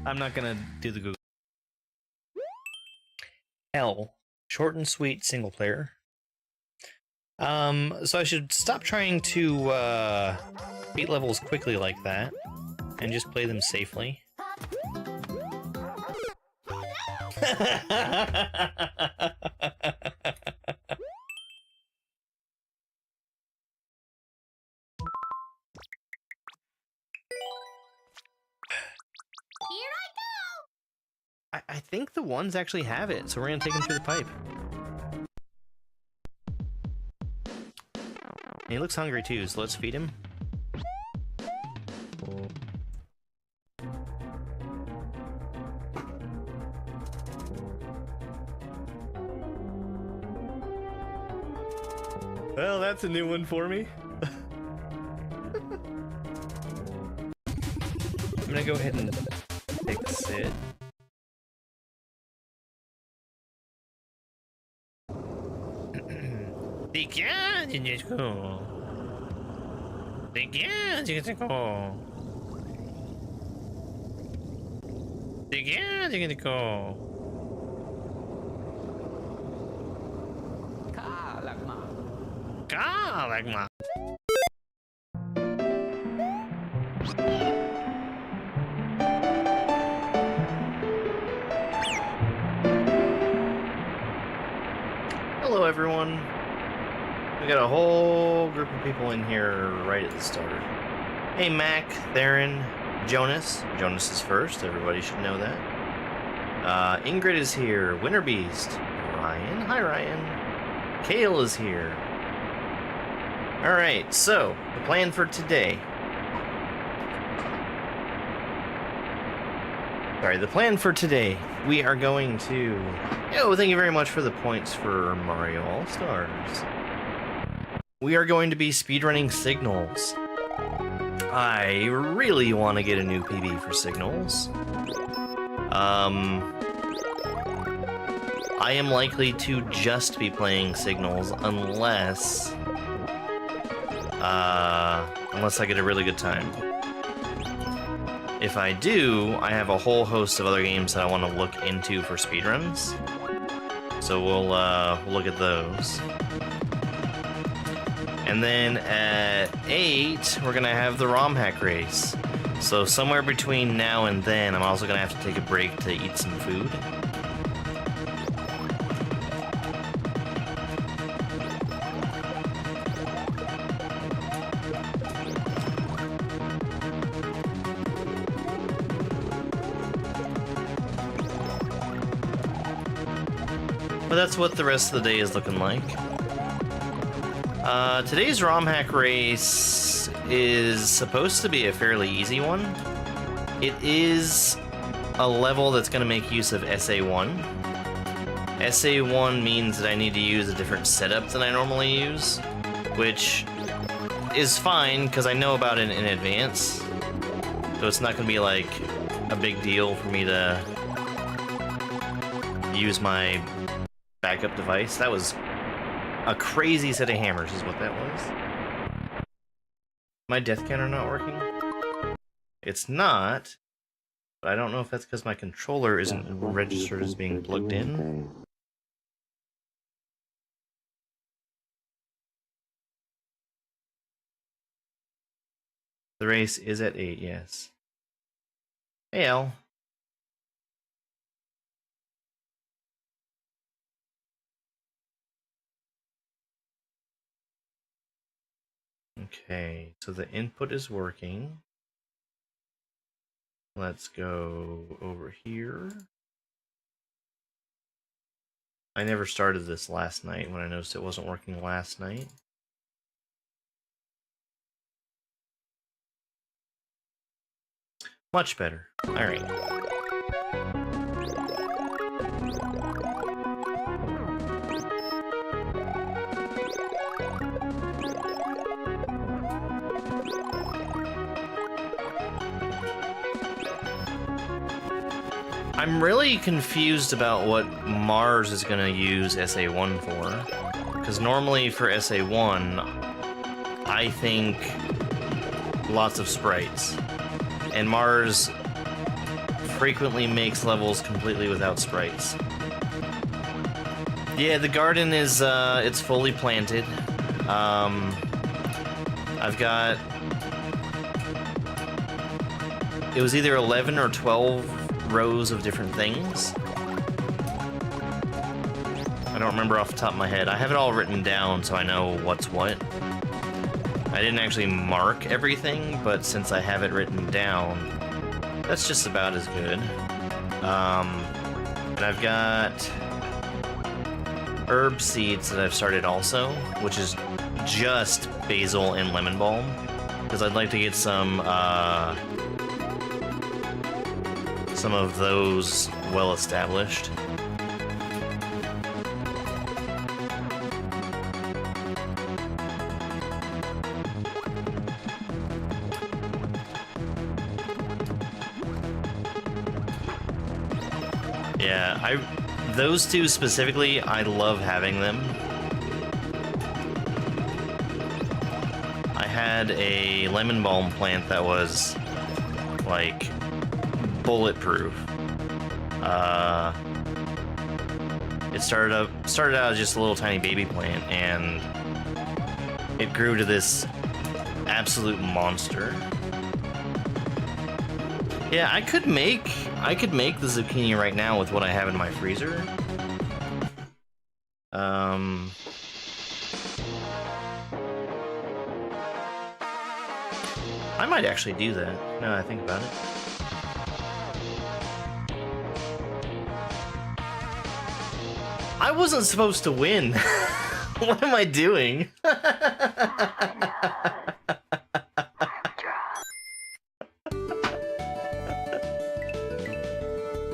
I'm not gonna do the Google. L, short and sweet single player. So I should stop trying to beat levels quickly like that and just play them safely. I think the ones actually have it, so we're gonna take them through the pipe. And he looks hungry too, so let's feed him. Well, that's a new one for me. I'm gonna go ahead and fix it. Hello everyone. We got a whole group of people in here right at the start. Hey Mac, Theron, Jonas. Jonas is first, everybody should know that. Ingrid is here, Winter Beast, Ryan, hi Ryan. Kale is here. Alright, so, the plan for today. We are going to... Oh, thank you very much for the points for Mario All-Stars. We are going to be speedrunning Signals. I really want to get a new PB for Signals. I am likely to just be playing Signals unless I get a really good time. If I do, I have a whole host of other games that I want to look into for speedruns. So we'll look at those. And then at 8, we're gonna have the ROM hack race. So somewhere between now and then, I'm also gonna have to take a break to eat some food. But that's what the rest of the day is looking like. Today's ROM hack race is supposed to be a fairly easy one. It is a level that's going to make use of SA1. SA1 means that I need to use a different setup than I normally use, which is fine because I know about it in advance. So it's not going to be like a big deal for me to use my backup device. That was a crazy set of hammers is what that was. My death counter not working? It's not, but I don't know if that's because my controller isn't registered as being plugged in. The race is at 8, yes. Hey, Al. Okay, so the input is working. Let's go over here. I never started this last night when I noticed it wasn't working last night. Much better. All right. I'm really confused about what Mars is going to use SA1 for. Because normally for SA1, I think lots of sprites. And Mars, frequently makes levels completely without sprites. Yeah, the garden is, it's fully planted. I've got... It was either 11 or 12 rows of different things. I don't remember off the top of my head. I have it all written down so I know what's what. I didn't actually mark everything, but since I have it written down, that's just about as good. And I've got herb seeds that I've started also, which is just basil and lemon balm, because I'd like to get some of those well established. Yeah, those two specifically, I love having them. I had a lemon balm plant that was like bulletproof. It started out as just a little tiny baby plant, and it grew to this absolute monster. Yeah, I could make the zucchini right now with what I have in my freezer. I might actually do that, now that I think about it. I wasn't supposed to win. What am I doing?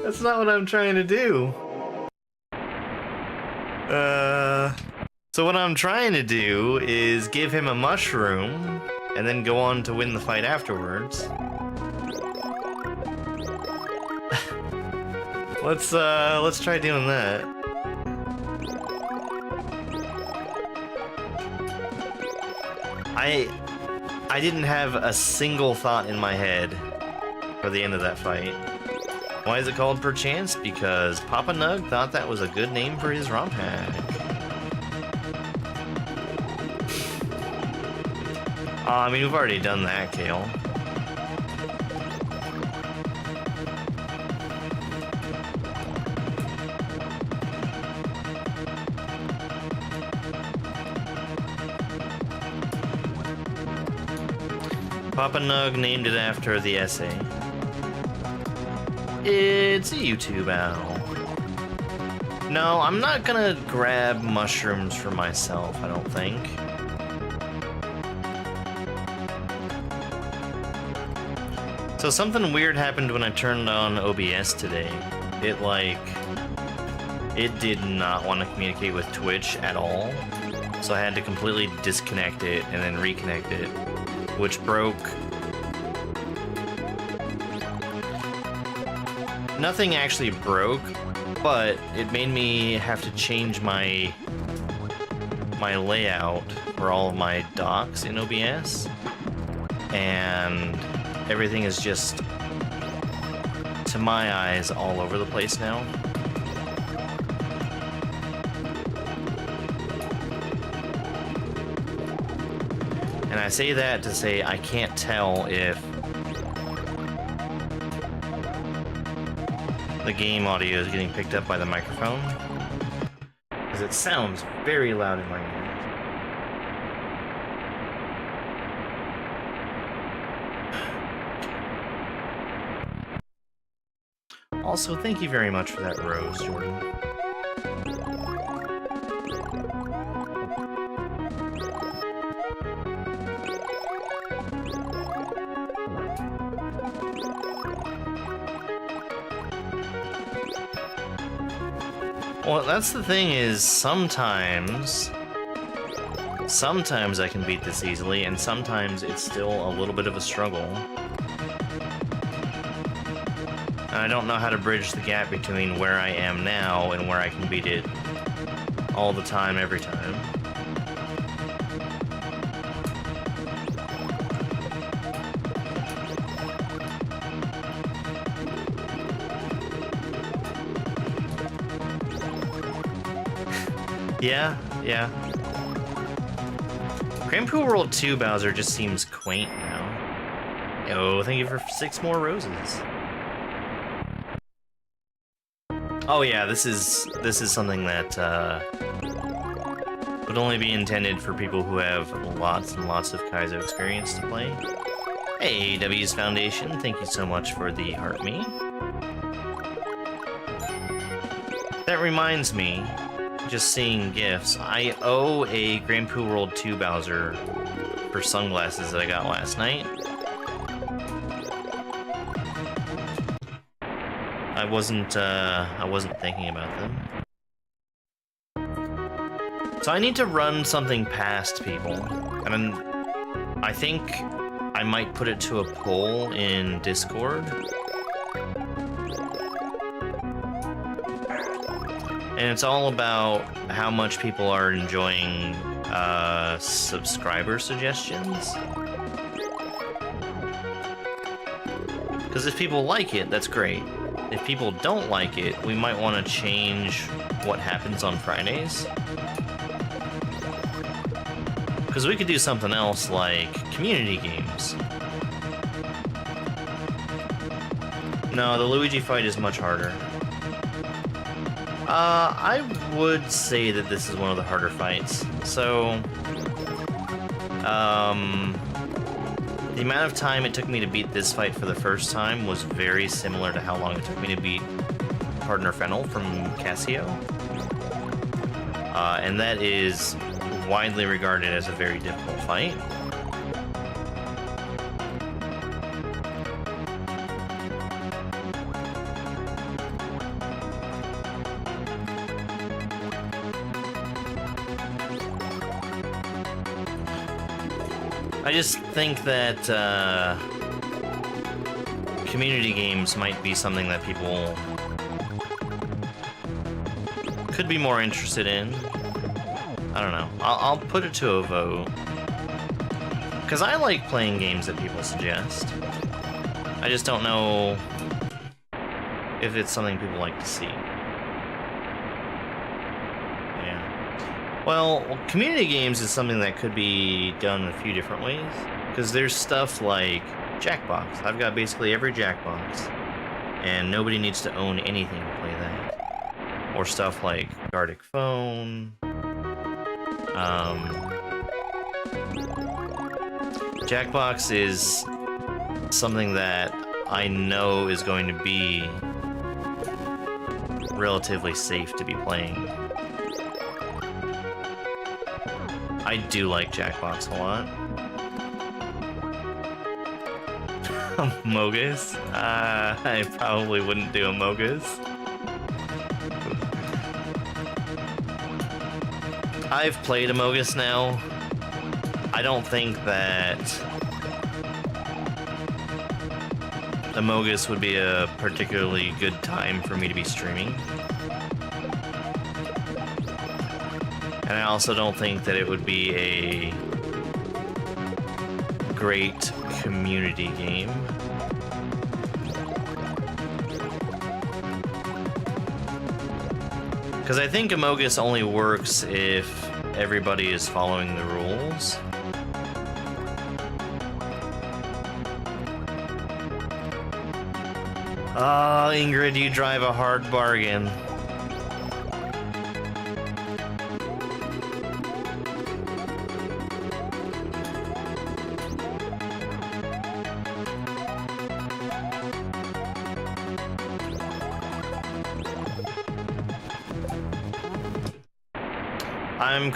That's not what I'm trying to do. So what I'm trying to do is give him a mushroom and then go on to win the fight afterwards. Let's try doing that. I didn't have a single thought in my head for the end of that fight. Why is it called Perchance? Because Papa Nug thought that was a good name for his ROM hack. I mean, we've already done that, Kale. Papa Nug named it after the essay. It's a YouTube owl. No, I'm not gonna grab mushrooms for myself, I don't think. So something weird happened when I turned on OBS today. It did not want to communicate with Twitch at all. So I had to completely disconnect it and then reconnect it, which broke... Nothing actually broke, but it made me have to change my layout for all of my docks in OBS, and everything is just, to my eyes, all over the place now. And I say that to say I can't tell if the game audio is getting picked up by the microphone, because it sounds very loud in my ears. Also, thank you very much for that rose, Jordan. Well, that's the thing is, sometimes I can beat this easily, and sometimes it's still a little bit of a struggle. And I don't know how to bridge the gap between where I am now and where I can beat it all the time, every time. Yeah, yeah. Grand Poo World 2 Bowser just seems quaint now. Oh, thank you for 6 more roses. Oh yeah, this is something that would only be intended for people who have lots and lots of Kaizo experience to play. Hey, W's Foundation, thank you so much for the heart me. That reminds me, just seeing gifts, I owe a Grand Poo World 2 Bowser for sunglasses that I got last night. I wasn't thinking about them. So I need to run something past people, and I think I might put it to a poll in Discord. And it's all about how much people are enjoying subscriber suggestions. Because if people like it, that's great. If people don't like it, we might want to change what happens on Fridays. Because we could do something else like community games. No, the Luigi fight is much harder. I would say that this is one of the harder fights. So, the amount of time it took me to beat this fight for the first time was very similar to how long it took me to beat Partner Fennel from Casio. And that is widely regarded as a very difficult fight. I just think that community games might be something that people could be more interested in. I don't know. I'll put it to a vote. Because I like playing games that people suggest. I just don't know if it's something people like to see. Well, community games is something that could be done a few different ways. Because there's stuff like Jackbox. I've got basically every Jackbox. And nobody needs to own anything to play that. Or stuff like Gartic Phone. Jackbox is something that I know is going to be relatively safe to be playing. I do like Jackbox a lot. Mogus? I probably wouldn't do a Mogus. I've played Amogus now. I don't think that Amogus would be a particularly good time for me to be streaming. And I also don't think that it would be a great community game. Because I think Amogus only works if everybody is following the rules. Ah, Ingrid, you drive a hard bargain.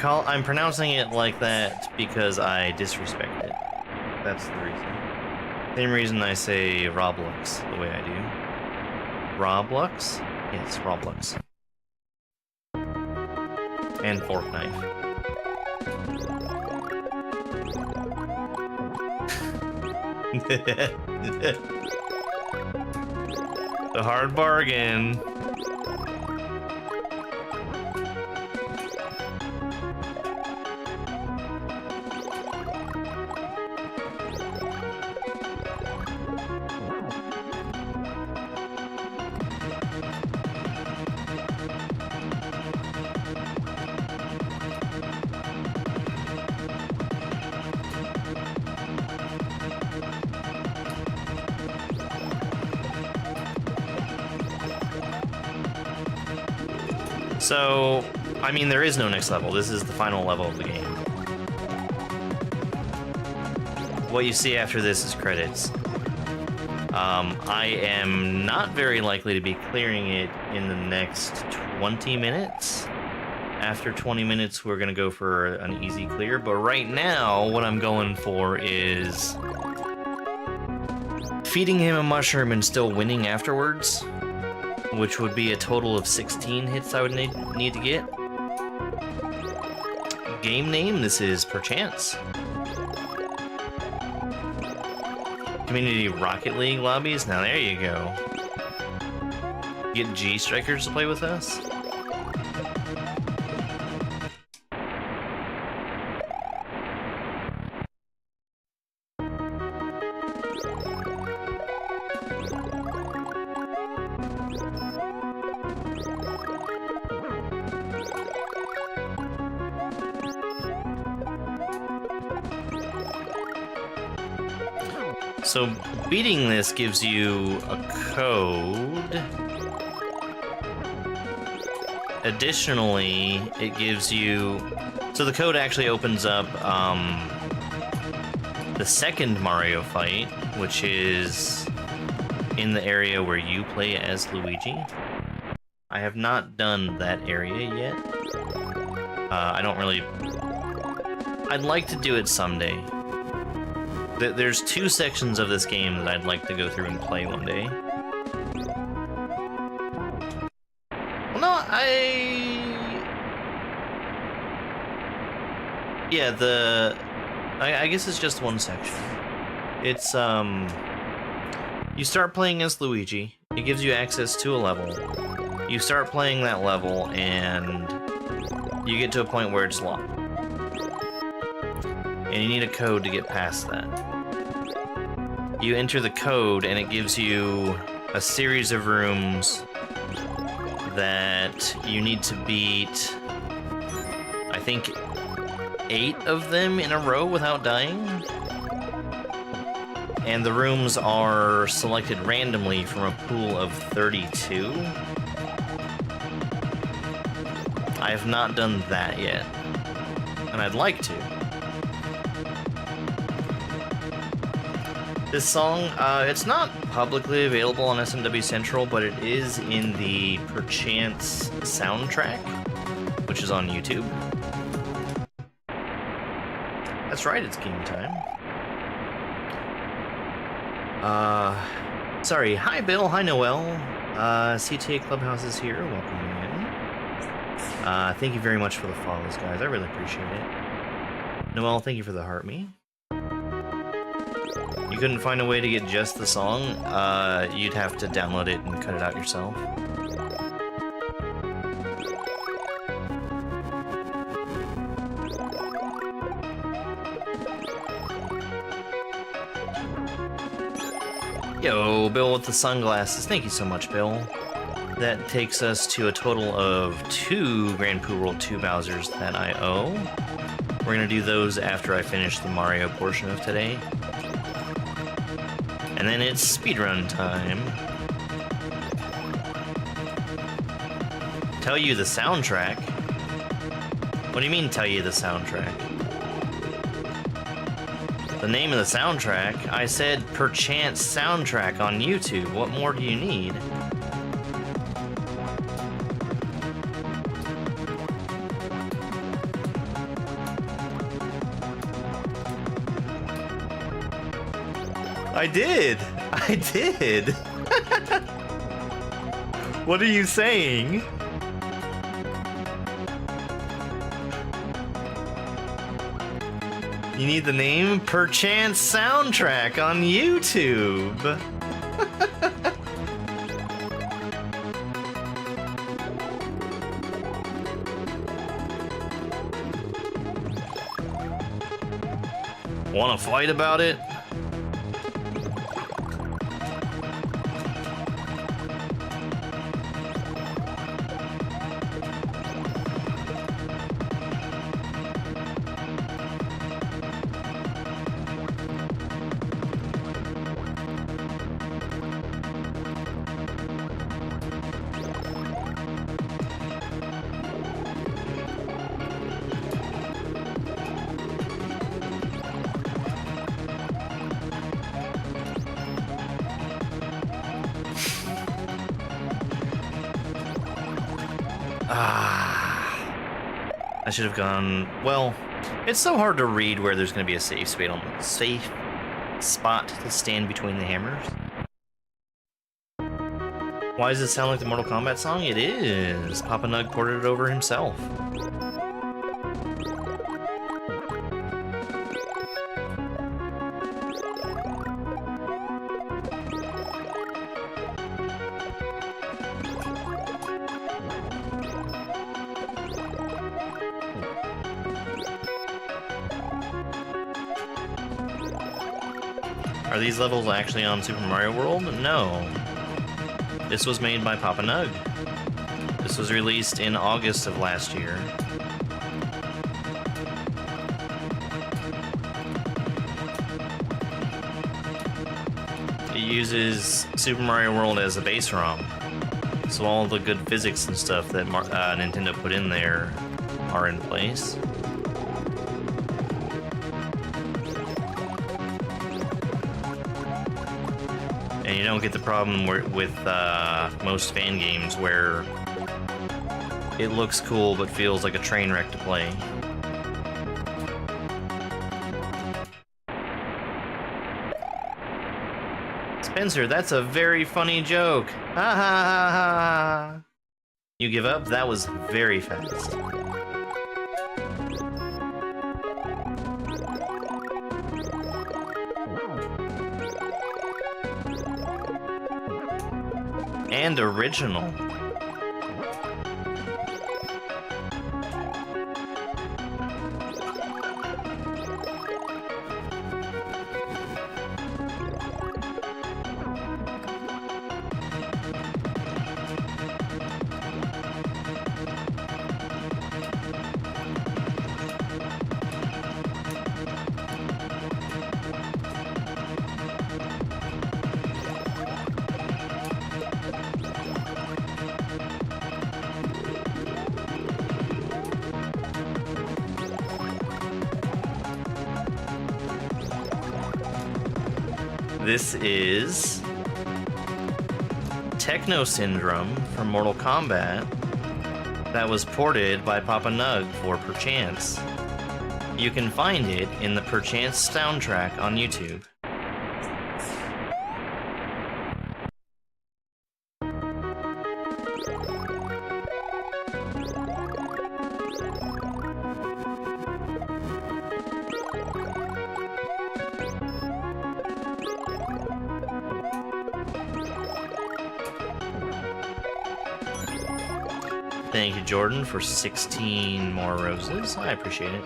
I'm pronouncing it like that because I disrespect it. That's the reason. Same reason I say Roblox the way I do. Roblox? Yes, Roblox. And fork knife. The hard bargain. So, I mean, there is no next level. This is the final level of the game. What you see after this is credits. I am not very likely to be clearing it in the next 20 minutes. After 20 minutes, we're going to go for an easy clear. But right now, what I'm going for is feeding him a mushroom and still winning afterwards, which would be a total of 16 hits I would need to get. Game name, this is Perchance. Community Rocket League lobbies, now there you go. Get G-Strikers to play with us. So beating this gives you a code. Additionally, it gives you... So the code actually opens up the second Mario fight, which is in the area where you play as Luigi. I have not done that area yet. I don't really... I'd like to do it someday. There's 2 sections of this game that I'd like to go through and play one day. Well, no, yeah, I guess it's just 1 section. It's, you start playing as Luigi. It gives you access to a level. You start playing that level, and you get to a point where it's locked. And you need a code to get past that. You enter the code, and it gives you a series of rooms that you need to beat, I think, 8 of them in a row without dying. And the rooms are selected randomly from a pool of 32. I have not done that yet, and I'd like to. This song, it's not publicly available on SMW Central, but it is in the Perchance soundtrack, which is on YouTube. That's right, it's game time. Sorry, hi Bill, hi Noel. CTA Clubhouse is here, welcome in. Thank you very much for the follows, guys, I really appreciate it. Noel, thank you for the heart me. You couldn't find a way to get just the song, you'd have to download it and cut it out yourself. Yo, Bill with the sunglasses, thank you so much, Bill. That takes us to a total of 2 Grand Poo World 2 Bowsers that I owe. We're gonna do those after I finish the Mario portion of today. And then it's speedrun time. Tell you the soundtrack? What do you mean, tell you the soundtrack? The name of the soundtrack? I said Perchance soundtrack on YouTube. What more do you need? I did! I did! What are you saying? You need the name Perchance soundtrack on YouTube! Wanna fight about it? I should have gone... Well, it's so hard to read where there's going to be a safe spot to stand between the hammers. Why does it sound like the Mortal Kombat song? It is. Papa Nug ported it over himself. Are these levels actually on Super Mario World? No. This was made by Papa Nug. This was released in August of last year. It uses Super Mario World as a base ROM. So all the good physics and stuff that Nintendo put in there are in place. And you don't get the problem with most fan games where it looks cool but feels like a train wreck to play. Spencer, that's a very funny joke. Ha ha ha ha. You give up? That was very fast. And original. This is Techno Syndrome from Mortal Kombat that was ported by Papa Nug for Perchance. You can find it in the Perchance soundtrack on YouTube. Thank you, Jordan, for 16 more roses. I appreciate it.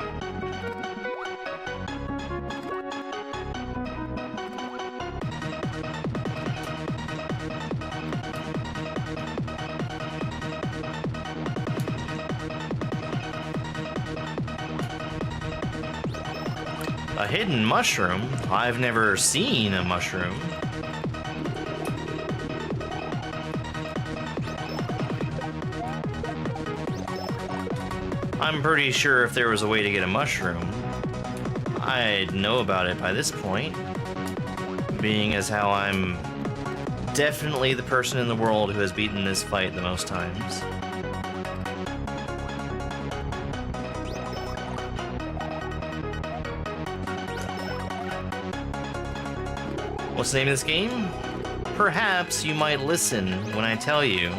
A hidden mushroom? I've never seen a mushroom. I'm pretty sure if there was a way to get a mushroom, I'd know about it by this point, being as how I'm definitely the person in the world who has beaten this fight the most times. What's the name of this game? Perhaps you might listen when I tell you.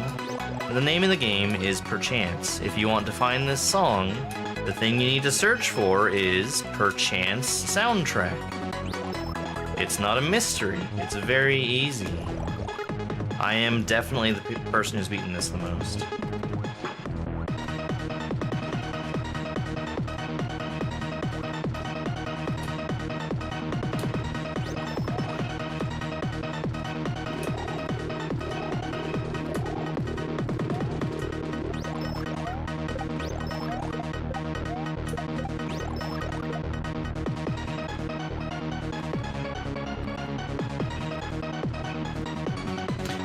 The name of the game is Perchance. If you want to find this song, the thing you need to search for is Perchance soundtrack. It's not a mystery. It's very easy. I am definitely the person who's beaten this the most.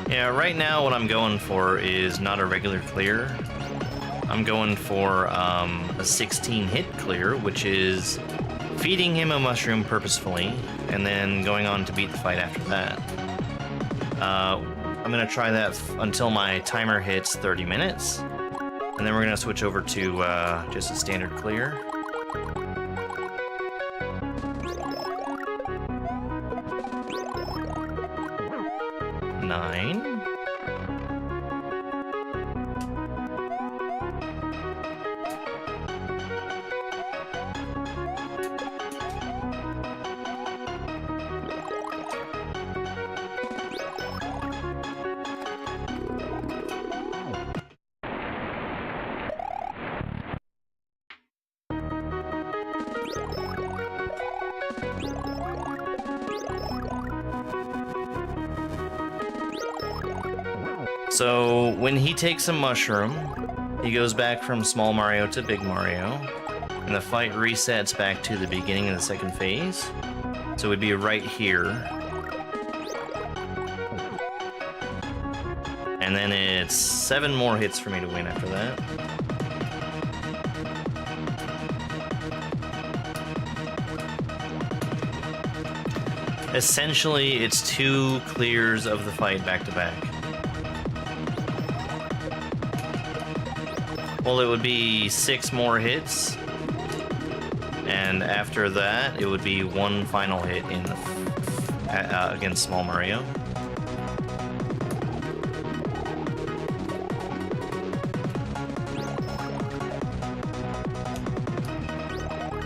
Yeah, right now what I'm going for is not a regular clear. I'm going for a 16-hit clear, which is feeding him a mushroom purposefully, and then going on to beat the fight after that. I'm going to try that until my timer hits 30 minutes. And then we're gonna switch over to just a standard clear. Nine. So when he takes a mushroom, he goes back from Small Mario to Big Mario, and the fight resets back to the beginning of the second phase. So we'd be right here. And then it's 7 more hits for me to win after that. Essentially, it's 2 clears of the fight back to back. Well, it would be 6 more hits, and after that, it would be 1 final hit in the, against Small Mario.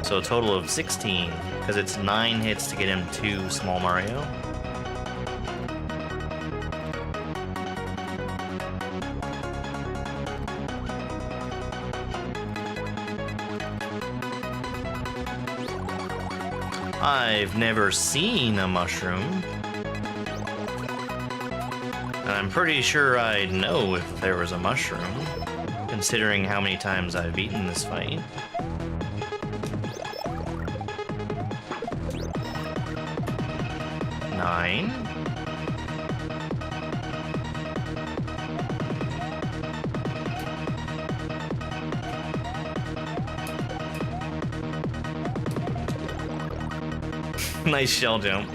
So a total of 16, because it's 9 hits to get him to Small Mario. I've never seen a mushroom, and I'm pretty sure I'd know if there was a mushroom, considering how many times I've beaten this fight. Nine. Nice shell jump.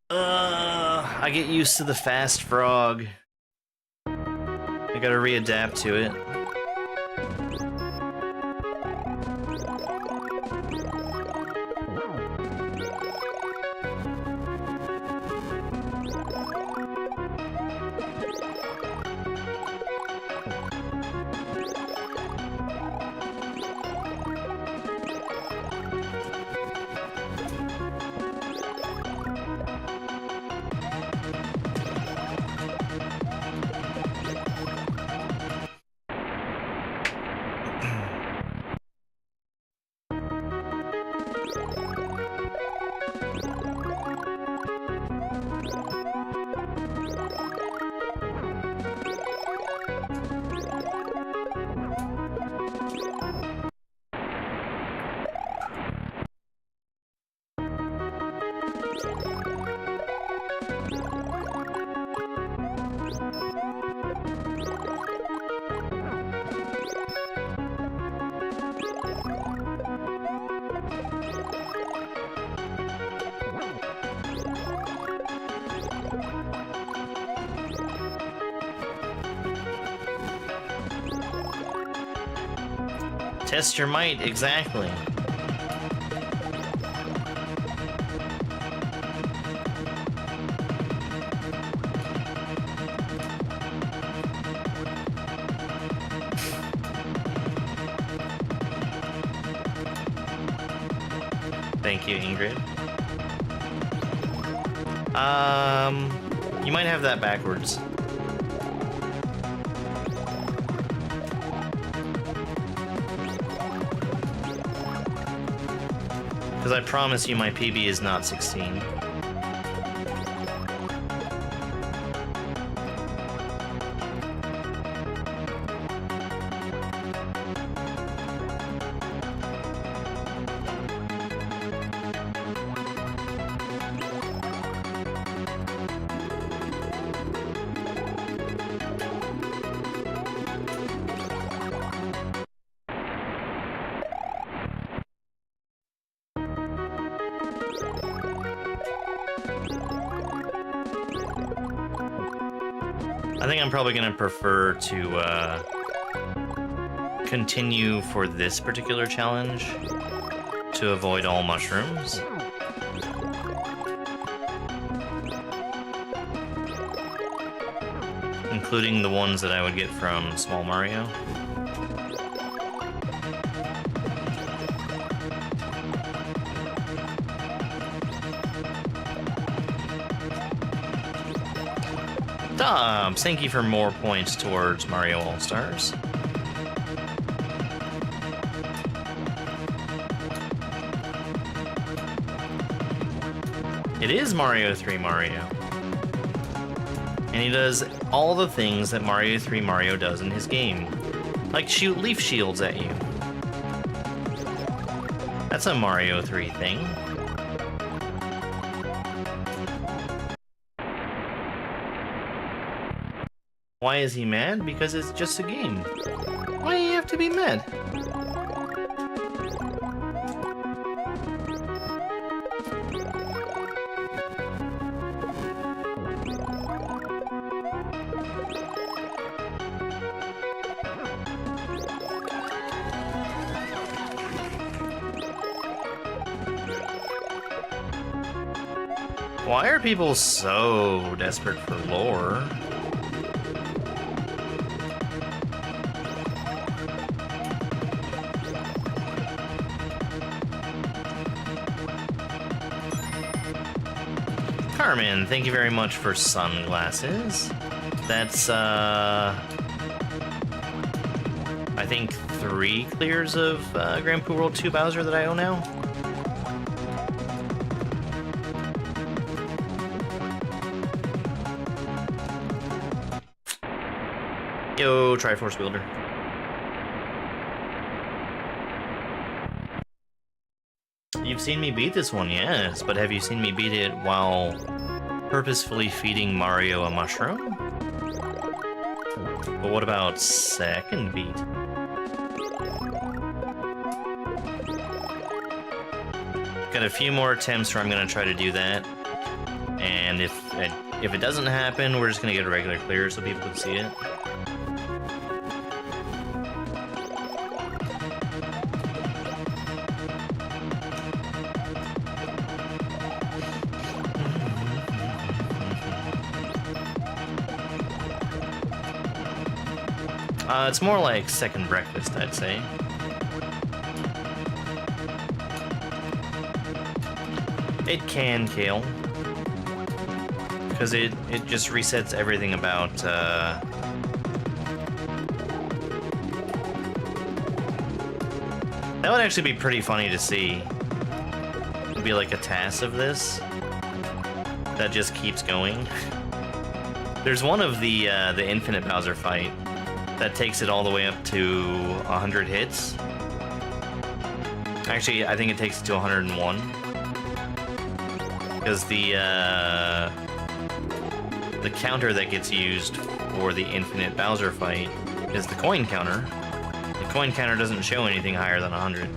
I get used to the fast frog. I gotta readapt to it. Test your might, exactly. Thank you, Ingrid. You might have that backwards. Because I promise you my PB is not 16. I think I'm probably going to prefer to continue for this particular challenge to avoid all mushrooms. Including the ones that I would get from Small Mario. Thank you for more points towards Mario All-Stars. It is Mario 3 Mario. And he does all the things that Mario 3 Mario does in his game. Like shoot leaf shields at you. That's a Mario 3 thing. Why is he mad? Because it's just a game. Why do you have to be mad? Why are people so desperate for lore? Carmen, thank you very much for sunglasses. That's, I think 3 clears of Grand Poo World 2 Bowser that I own now. Yo, Triforce Builder. You've seen me beat this one, yes, but have you seen me beat it while purposefully feeding Mario a mushroom? But what about second beat? Got a few more attempts where I'm gonna try to do that, and if it doesn't happen, we're just gonna get a regular clear so people can see it. It's more like second breakfast, I'd say. It can, Kale. Because it just resets everything about, That would actually be pretty funny to see. It'd be like a TAS of this that just keeps going. There's one of the Infinite Bowser fight that takes it all the way up to 100 hits. Actually, I think it takes it to 101. Because the counter that gets used for the Infinite Bowser fight is the coin counter. The coin counter doesn't show anything higher than 100.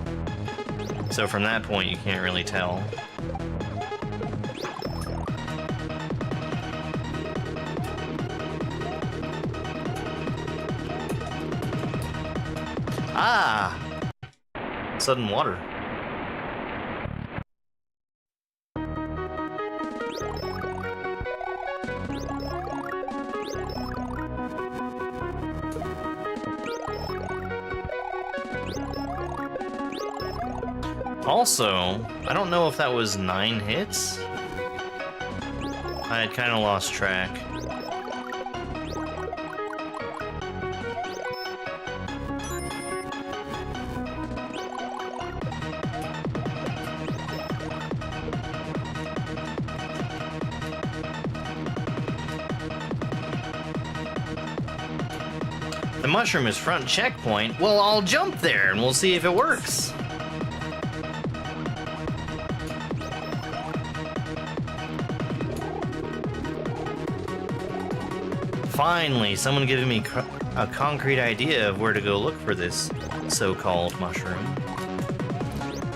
So from that point, you can't really tell. Ah! Sudden water. Also, I don't know if that was 9 hits. I had kind of lost track. The mushroom is front checkpoint. Well, I'll jump there and we'll see if it works. Finally, someone giving me a concrete idea of where to go look for this so-called mushroom.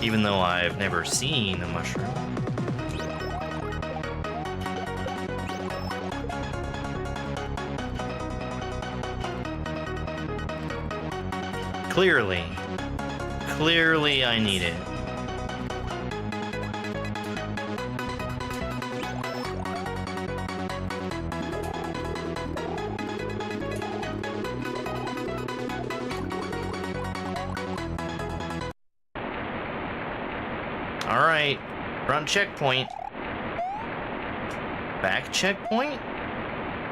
Even though I've never seen a mushroom. Clearly. Clearly I need it. Alright. Front checkpoint. Back checkpoint?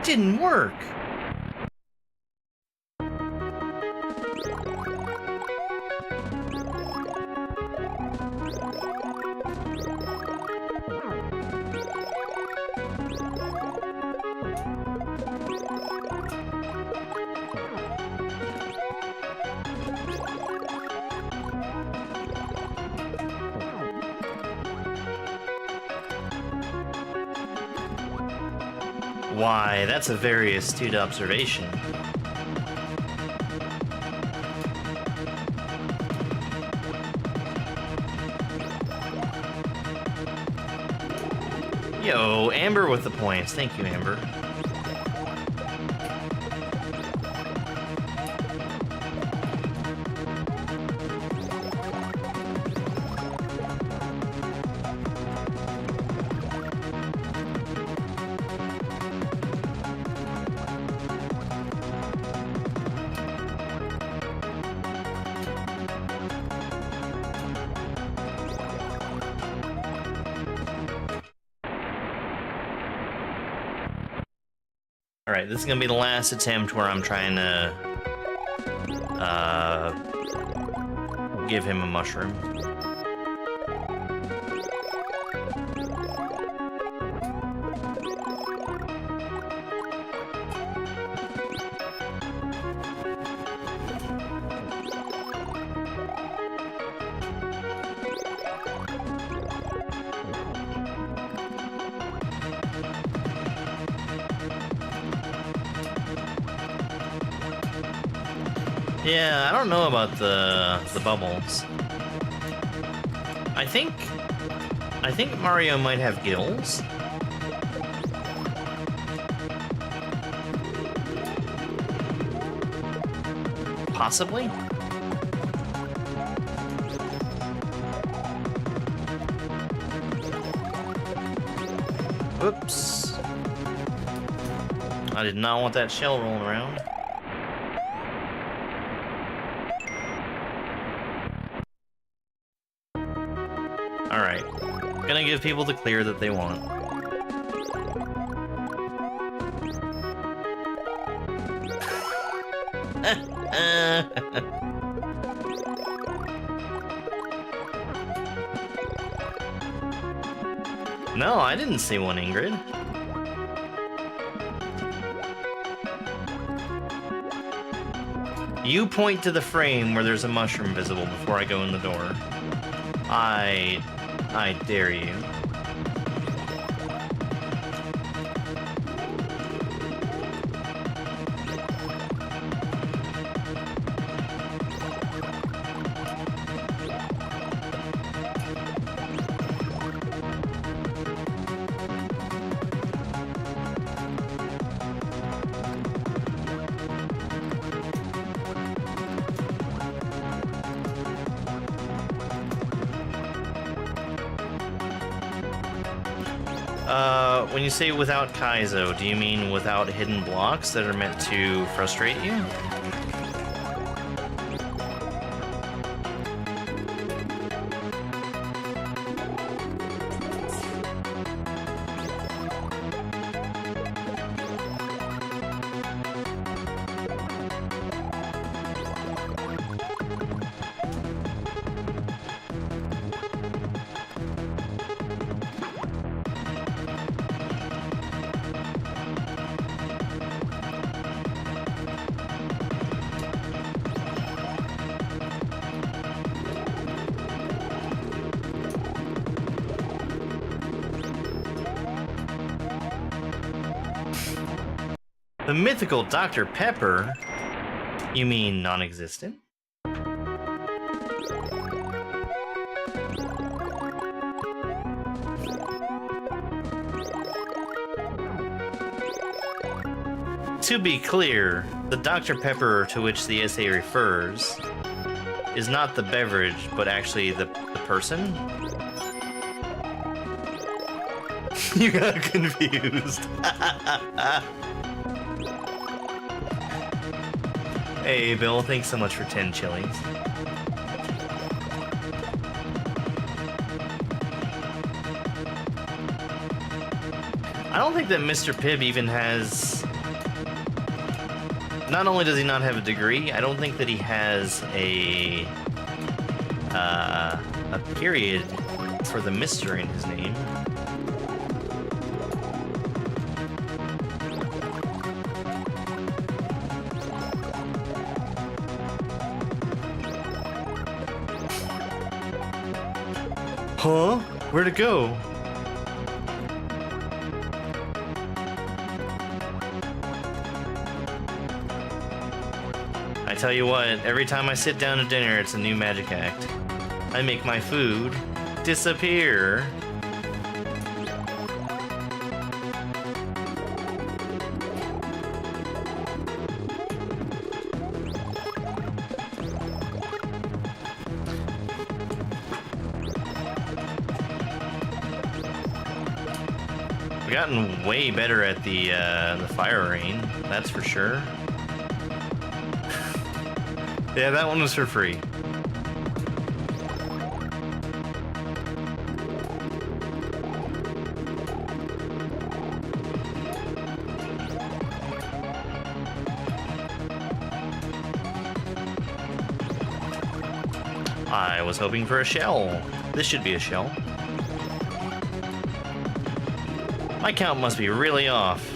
Didn't work. Why, that's a very astute observation. Yo, Amber with the points. Thank you, Amber. Alright, this is gonna be the last attempt where I'm trying to give him a mushroom. Yeah, I don't know about the bubbles. I think Mario might have gills. Possibly. Oops. I did not want that shell rolling around. Alright. Gonna give people the clear that they want. No, I didn't see one, Ingrid. You point to the frame where there's a mushroom visible before I go in the door. I dare you. When you say without Kaizo, do you mean without hidden blocks that are meant to frustrate you? The mythical Dr. Pepper? You mean non-existent? To be clear, the Dr. Pepper to which the essay refers is not the beverage, but actually the person. You got confused. Hey, Bill, thanks so much for 10 chilies. I don't think that Mr. Pibb even has... Not only does he not have a degree, I don't think that he has a period for the Mr. in his name. Huh? Where'd it go? I tell you what, every time I sit down to dinner, it's a new magic act. I make my food disappear. We've gotten way better at the fire rain, that's for sure. Yeah, that one was for free. I was hoping for a shell. This should be a shell. My count must be really off.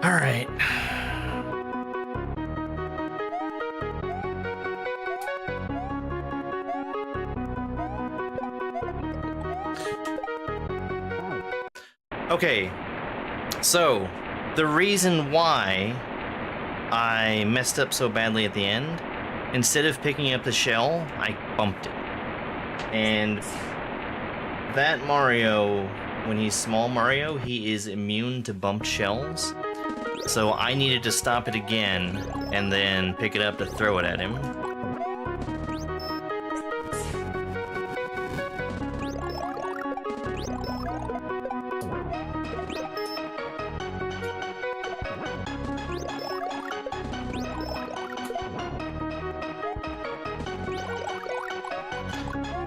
All right. Okay. So, the reason why I messed up so badly at the end, instead of picking up the shell, I bumped it. And that Mario, when he's small Mario, he is immune to bumped shells. So I needed to stop it again, and then pick it up to throw it at him.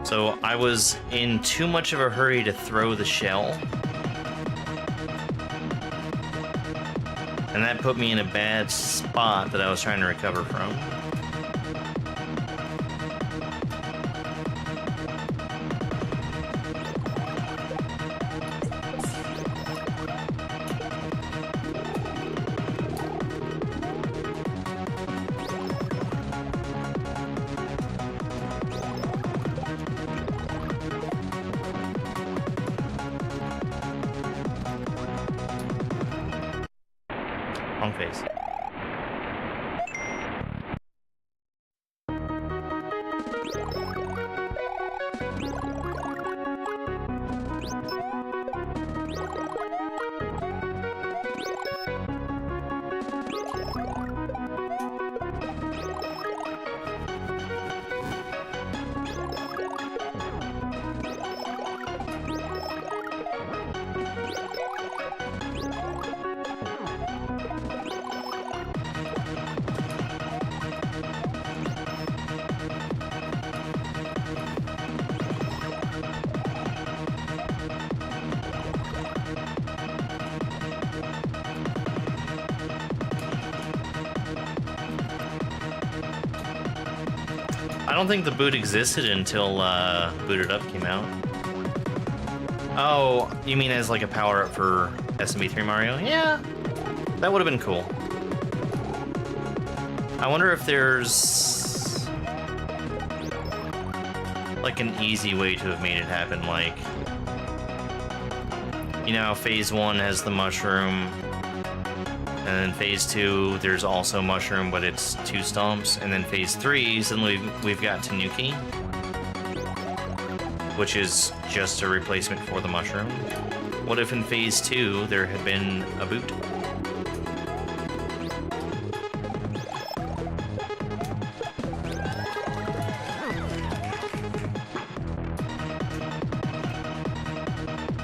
So I was in too much of a hurry to throw the shell. And that put me in a bad spot that I was trying to recover from. Wrong face. I don't think the boot existed until Booted Up came out. Oh, you mean as like a power-up for SMB3 Mario? Yeah, that would have been cool. I wonder if there's like an easy way to have made it happen, like, you know how Phase 1 has the mushroom, and then Phase 2, there's also mushroom, but it's 2 stomps, and then Phase 3, suddenly we've got Tanuki, which is just a replacement for the mushroom. What if in phase 2 there had been a boot?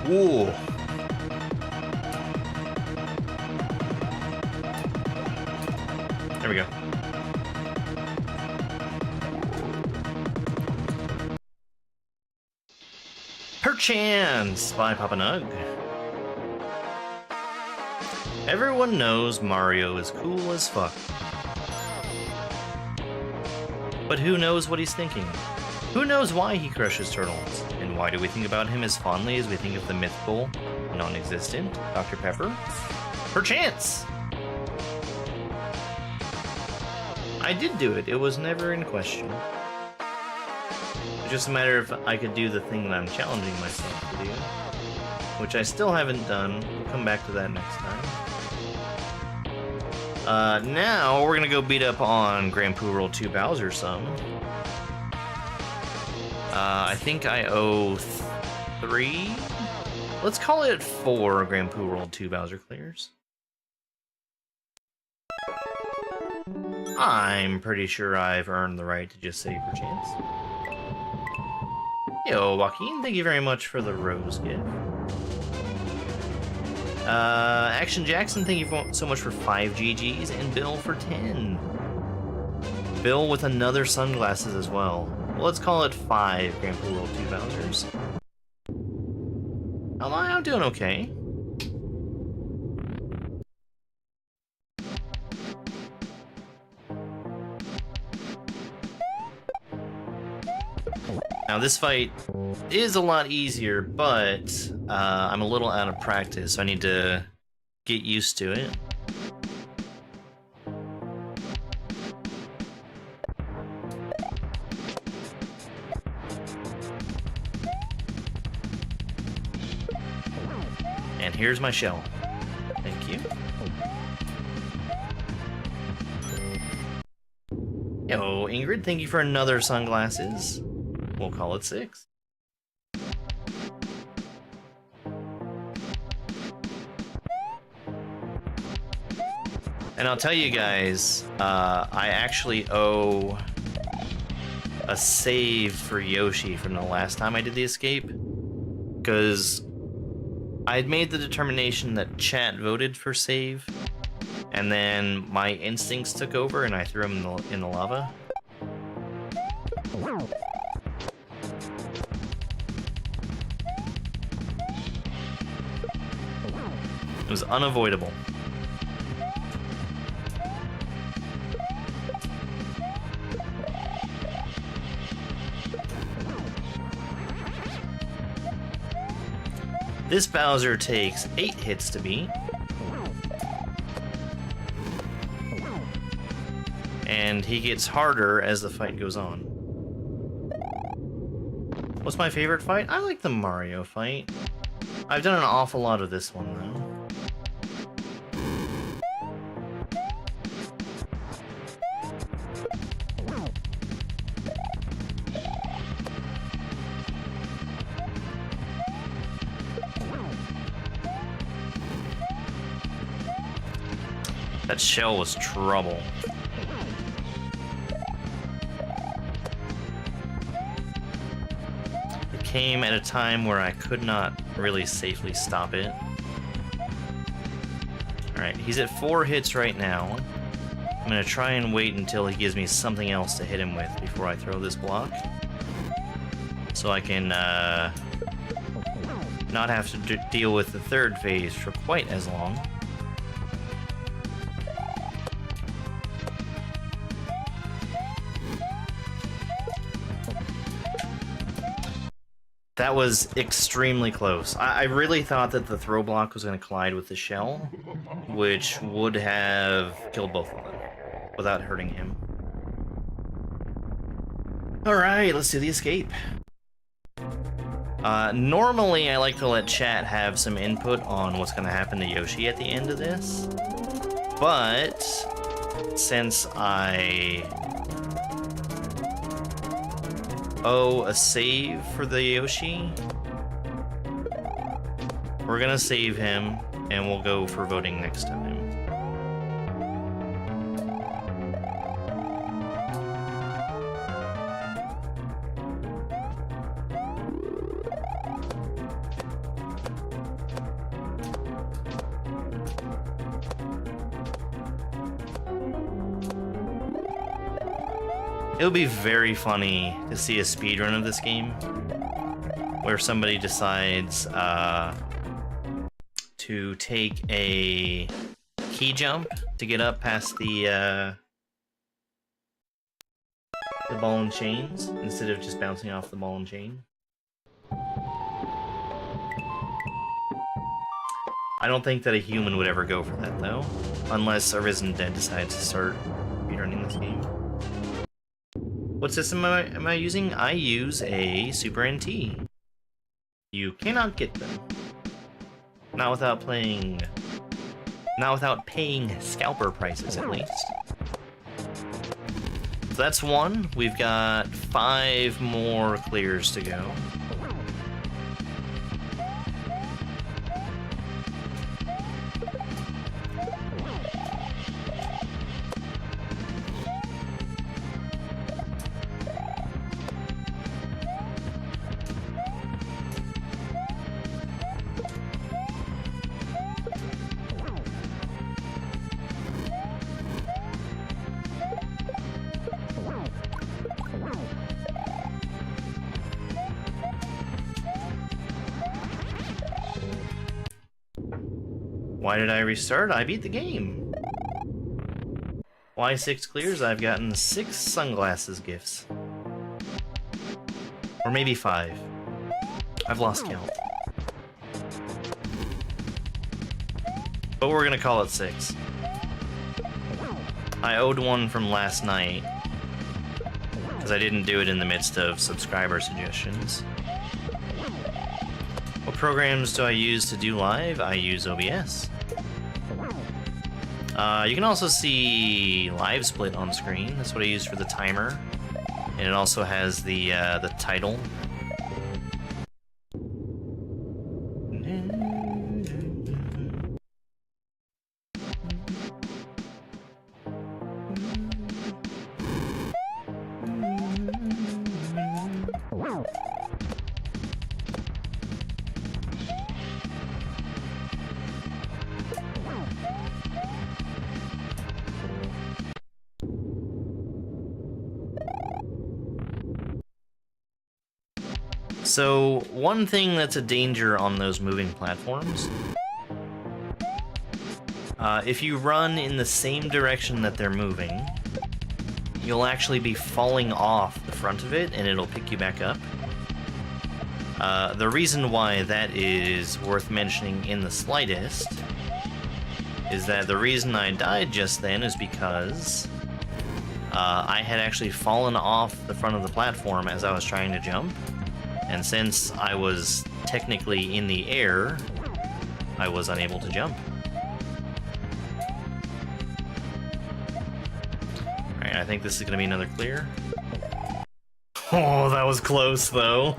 Ooh. There we go. Perchance by Papa Nug. Everyone knows Mario is cool as fuck. But who knows what he's thinking? Who knows why he crushes turtles? And why do we think about him as fondly as we think of the mythical, non-existent Dr. Pepper? Perchance! I did do it. It was never in question. It's just a matter of I could do the thing that I'm challenging myself to do, which I still haven't done. We'll come back to that next time. Now we're gonna go beat up on Grand Poo World 2 Bowser some. I think I owe 3? Let's call it 4 Grand Poo World 2 Bowser clears. I'm pretty sure I've earned the right to just say perchance. Yo, Joaquin, thank you very much for the rose gift. Action Jackson, thank you so much for 5 GGs, and Bill for 10. Bill with another sunglasses as well. Well, let's call it 5 Grand Poo World 2 Bowsers. I'm doing okay. Now this fight is a lot easier, but I'm a little out of practice, so I need to get used to it. And here's my shell. Thank you. Yo, Ingrid, thank you for another sunglasses. We'll call it 6. And I'll tell you guys, I actually owe a save for Yoshi from the last time I did the escape, because I had made the determination that chat voted for save, and then my instincts took over and I threw him in the lava. It was unavoidable. This Bowser takes 8 hits to beat. And he gets harder as the fight goes on. What's my favorite fight? I like the Mario fight. I've done an awful lot of this one, though. That shell was trouble. It came at a time where I could not really safely stop it. Alright, he's at 4 hits right now. I'm gonna try and wait until he gives me something else to hit him with before I throw this block. So I can not have to deal with the third phase for quite as long. That was extremely close. I really thought that the throw block was going to collide with the shell, which would have killed both of them without hurting him. Alright, let's do the escape. Normally, I like to let chat have some input on what's going to happen to Yoshi at the end of this, but since I owe a save for the Yoshi, We're gonna save him, and we'll go for voting next time. It would be very funny to see a speedrun of this game where somebody decides to take a key jump to get up past the ball and chains instead of just bouncing off the ball and chain. I don't think that a human would ever go for that though, unless Arisen Dead decides to start speedrunning this game. What system am I using? I use a Super NT. You cannot get them. Not without paying scalper prices, at least. So that's one. We've got 5 more clears to go. Why did I restart? I beat the game. Why 6 clears? I've gotten 6 sunglasses gifts. Or maybe 5. I've lost count. But we're gonna call it 6. I owed one from last night, because I didn't do it in the midst of subscriber suggestions. What programs do I use to do live? I use OBS. You can also see live split on screen. That's what I use for the timer, and it also has the title. So, one thing that's a danger on those moving platforms, if you run in the same direction that they're moving, you'll actually be falling off the front of it, and it'll pick you back up. The reason why that is worth mentioning in the slightest is that the reason I died just then is because I had actually fallen off the front of the platform as I was trying to jump. And since I was technically in the air, I was unable to jump. Alright, I think this is going to be another clear. Oh, that was close, though.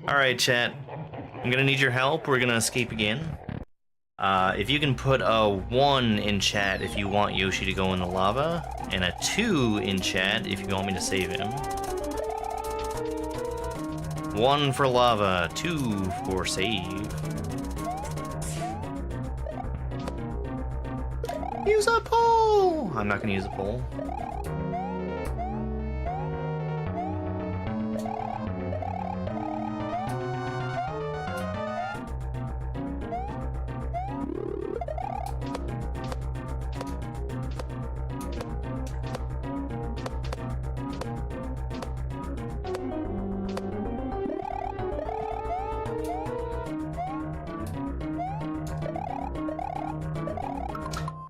Alright, chat. I'm going to need your help. We're going to escape again. If you can put a 1 in chat if you want Yoshi to go in the lava, and a 2 in chat if you want me to save him. 1 for lava, 2 for save. Use a pole! I'm not gonna use a pole.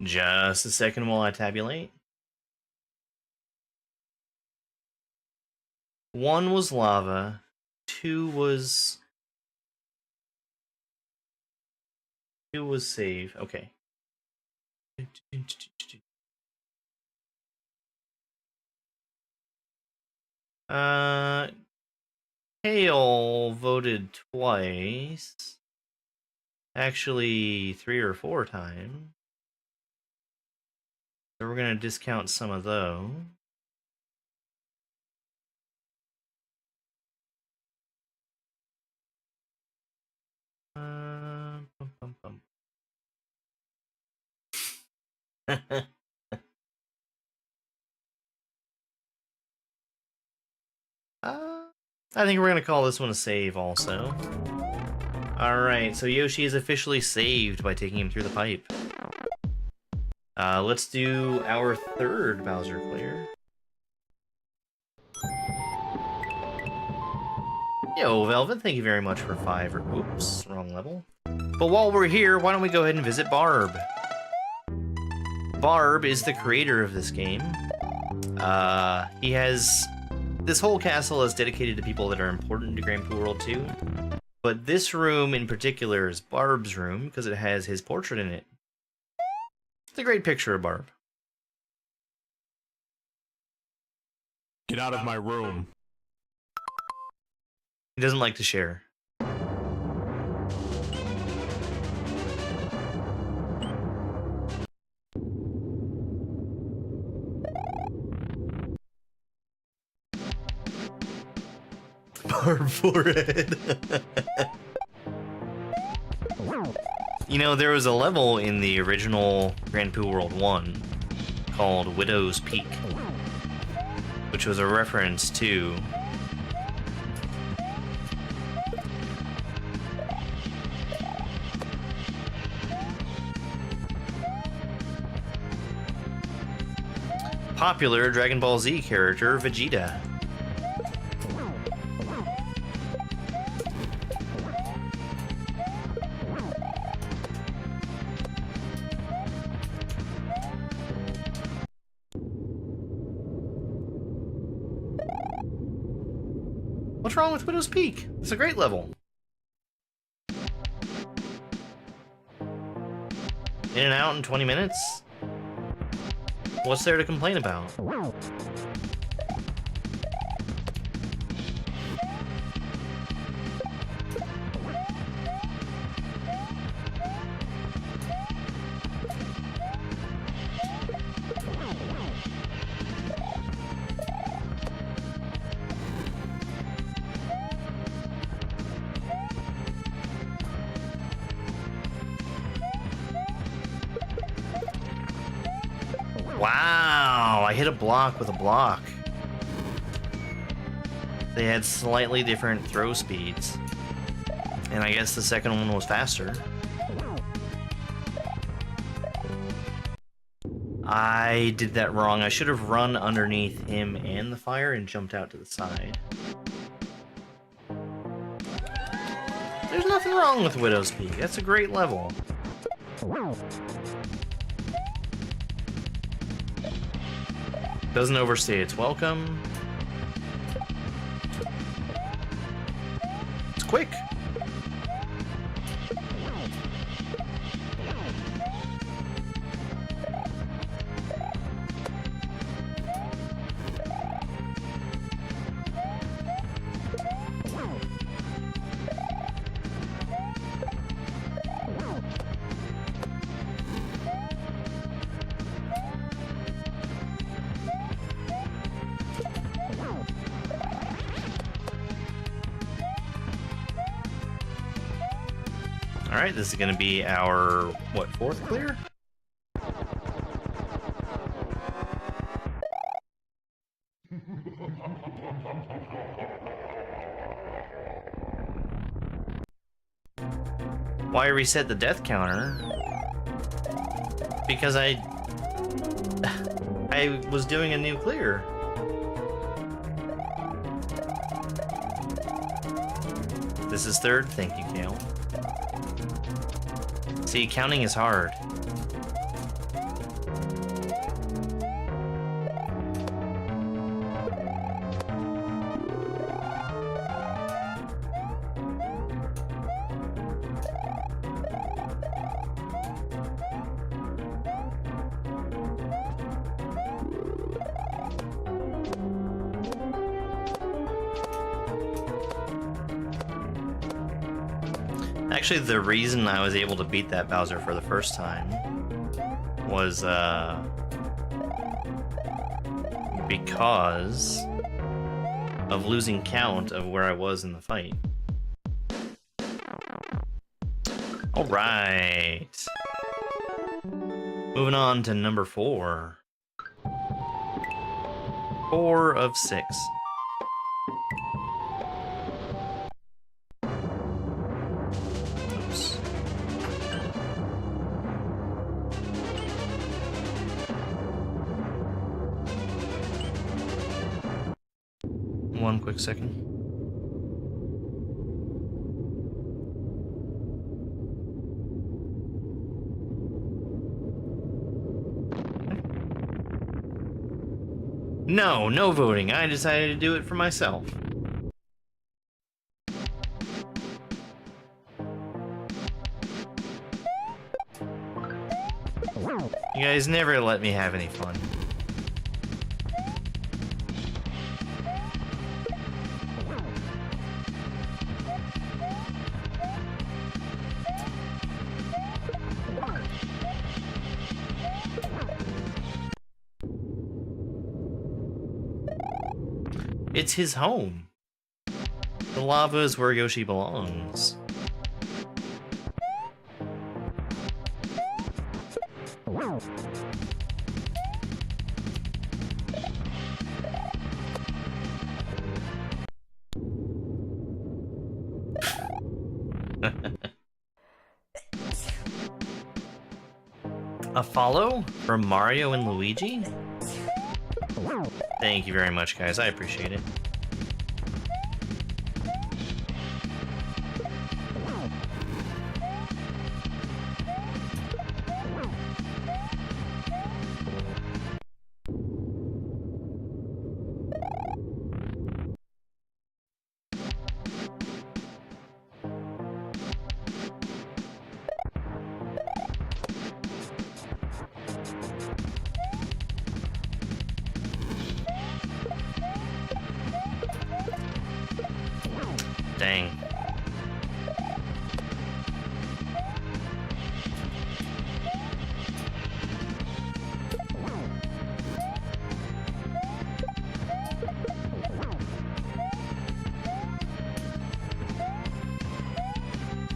Just a second while I tabulate. 1 was lava, 2 was save. Okay. Kale voted twice. Actually, 3 or 4 times. So we're going to discount some of those. I think we're going to call this one a save also. Alright, so Yoshi is officially saved by taking him through the pipe. Let's do our third Bowser clear. Yo, Velvet, thank you very much for 5 or oops, wrong level. But while we're here, why don't we go ahead and visit Barb? Barb is the creator of this game. He has... This whole castle is dedicated to people that are important to Grand Poo World 2. But this room in particular is Barb's room, because it has his portrait in it. It's a great picture of Barb. Get out of my room. He doesn't like to share. Barb forehead. You know, there was a level in the original Grand Poo World 1 called Widow's Peak, which was a reference to popular Dragon Ball Z character Vegeta. What's wrong with Widow's Peak? It's a great level. In and out in 20 minutes? What's there to complain about? Wow, I hit a block with a block. They had slightly different throw speeds. And I guess the second one was faster. I did that wrong. I should have run underneath him and the fire and jumped out to the side. There's nothing wrong with Widow's Peak. That's a great level. Doesn't overstay its welcome. It's quick. Alright, this is going to be our, what, 4th clear? Why reset the death counter? Because I was doing a new clear. This is 3rd, thank you, Kale. See, counting is hard. Actually, the reason I was able to beat that Bowser for the first time was because of losing count of where I was in the fight. Alright. Moving on to number 4. 4 of 6. Oops. One quick second. No, no voting. I decided to do it for myself. You guys never let me have any fun. It's his home. The lava is where Yoshi belongs. A follow from Mario and Luigi? Thank you very much, guys. I appreciate it. Dang.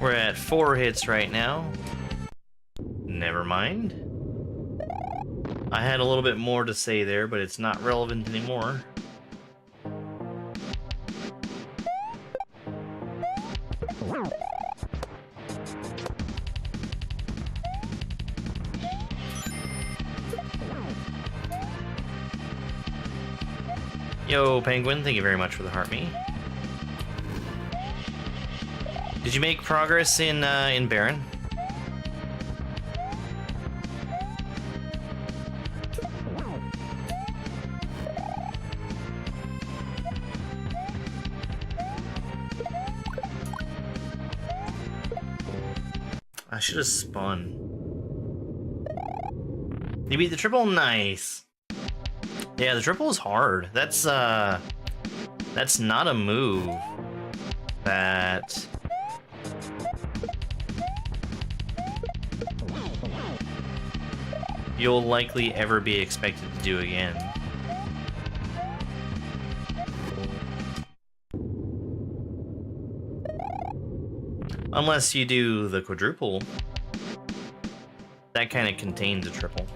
We're at 4 hits right now. Never mind. I had a little bit more to say there, but it's not relevant anymore. Yo, Penguin, thank you very much for the heart me. Did you make progress in Baron? I should have spun. You beat the triple? Nice. Yeah, the triple is hard. That's not a move that you'll likely ever be expected to do again. Unless you do the quadruple. That kind of contains a triple.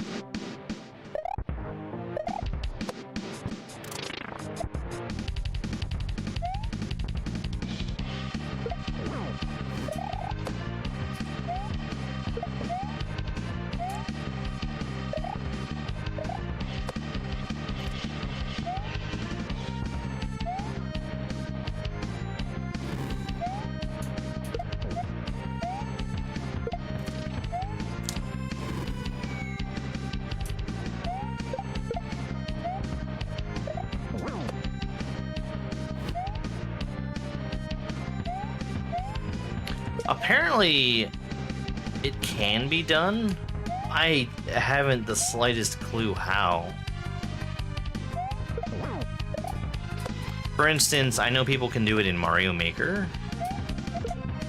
Apparently, it can be done. I haven't the slightest clue how. For instance, I know people can do it in Mario Maker,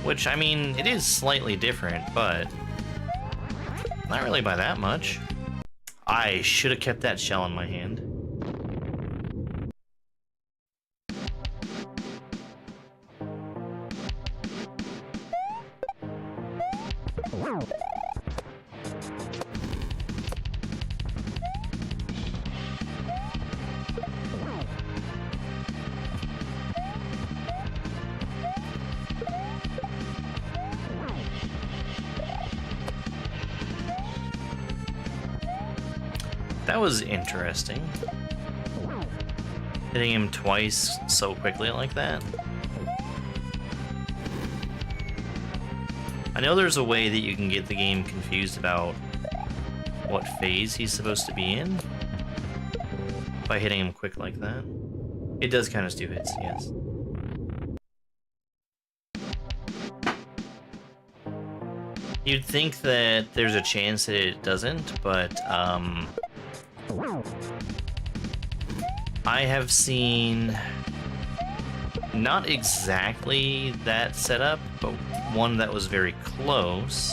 Which, I mean, it is slightly different, but not really by that much. I should have kept that shell in my hand. That was interesting. Hitting him twice so quickly like that. I know there's a way that you can get the game confused about what phase he's supposed to be in by hitting him quick like that. It does kind of stew hits, yes. You'd think that there's a chance that it doesn't, but I have seen not exactly that setup, but one that was very close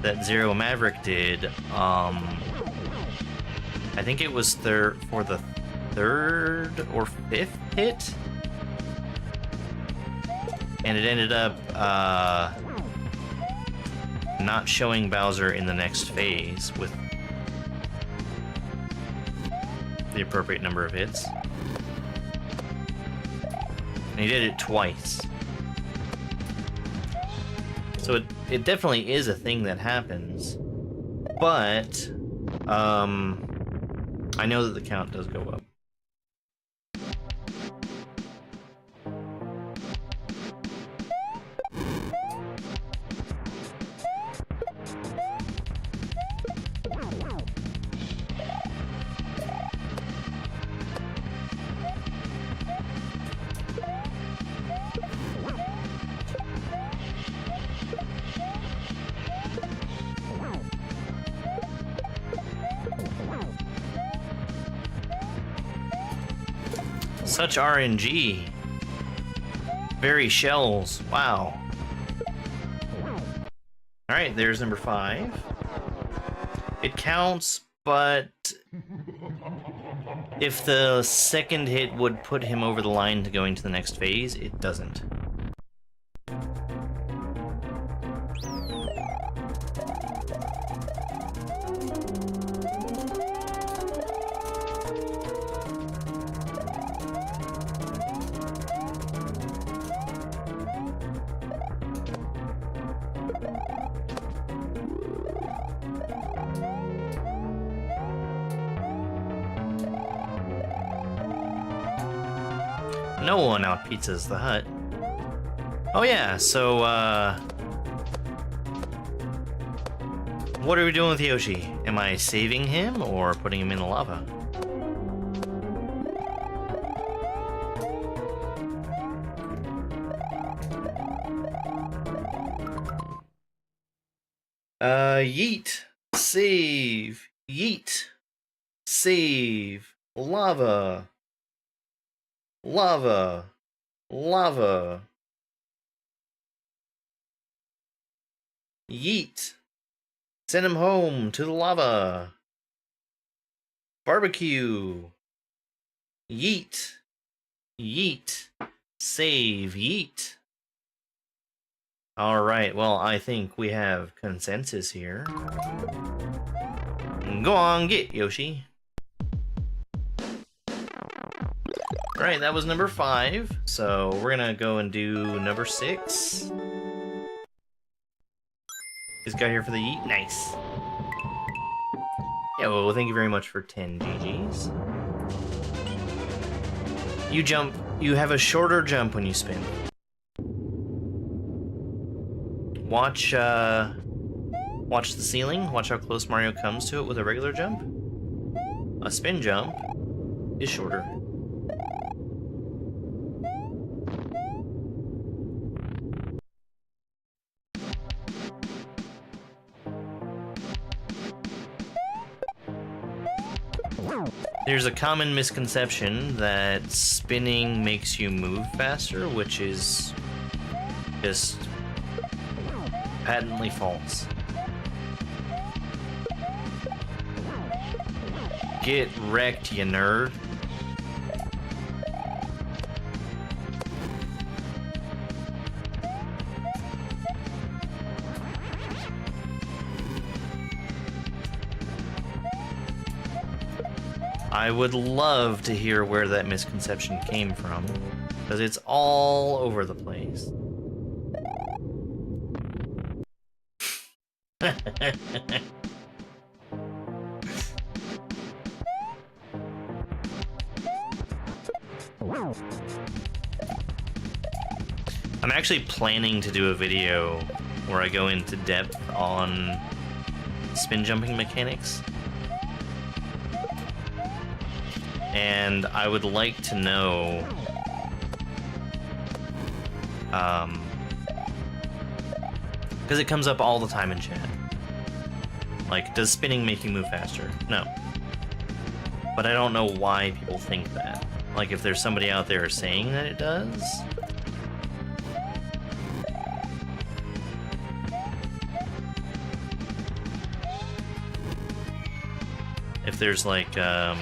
that Zero Maverick did. I think it was for the third or fifth hit, and it ended up not showing Bowser in the next phase with the appropriate number of hits. And he did it twice. So it definitely is a thing that happens. But I know that the count does go up. Such RNG. Very shells. Wow. Alright, there's number 5. It counts, but if the second hit would put him over the line to going to the next phase, it doesn't. No one out pizzas the Hut. Oh yeah, so what are we doing with Yoshi? Am I saving him or putting him in the lava? Yeet, save, yeet, save, lava. Lava. Lava. Yeet. Send him home to the lava. Barbecue. Yeet. Yeet. Save. Yeet. Alright, well, I think we have consensus here. Go on, get Yoshi. Alright, that was number 5, so we're gonna go and do number 6. This guy here for the yeet, nice. Yeah, well, thank you very much for 10 GGs. You jump, you have a shorter jump when you spin. Watch, watch the ceiling, watch how close Mario comes to it with a regular jump. A spin jump is shorter. There's a common misconception that spinning makes you move faster, which is just Patently false. Get wrecked, you nerd. I would love to hear where that misconception came from, because it's all over the place. I'm actually planning to do a video where I go into depth on spin jumping mechanics. And I would like to know because it comes up all the time in chat. Like, does spinning make you move faster? No. But I don't know why people think that. Like, if there's somebody out there saying that it does. If there's like a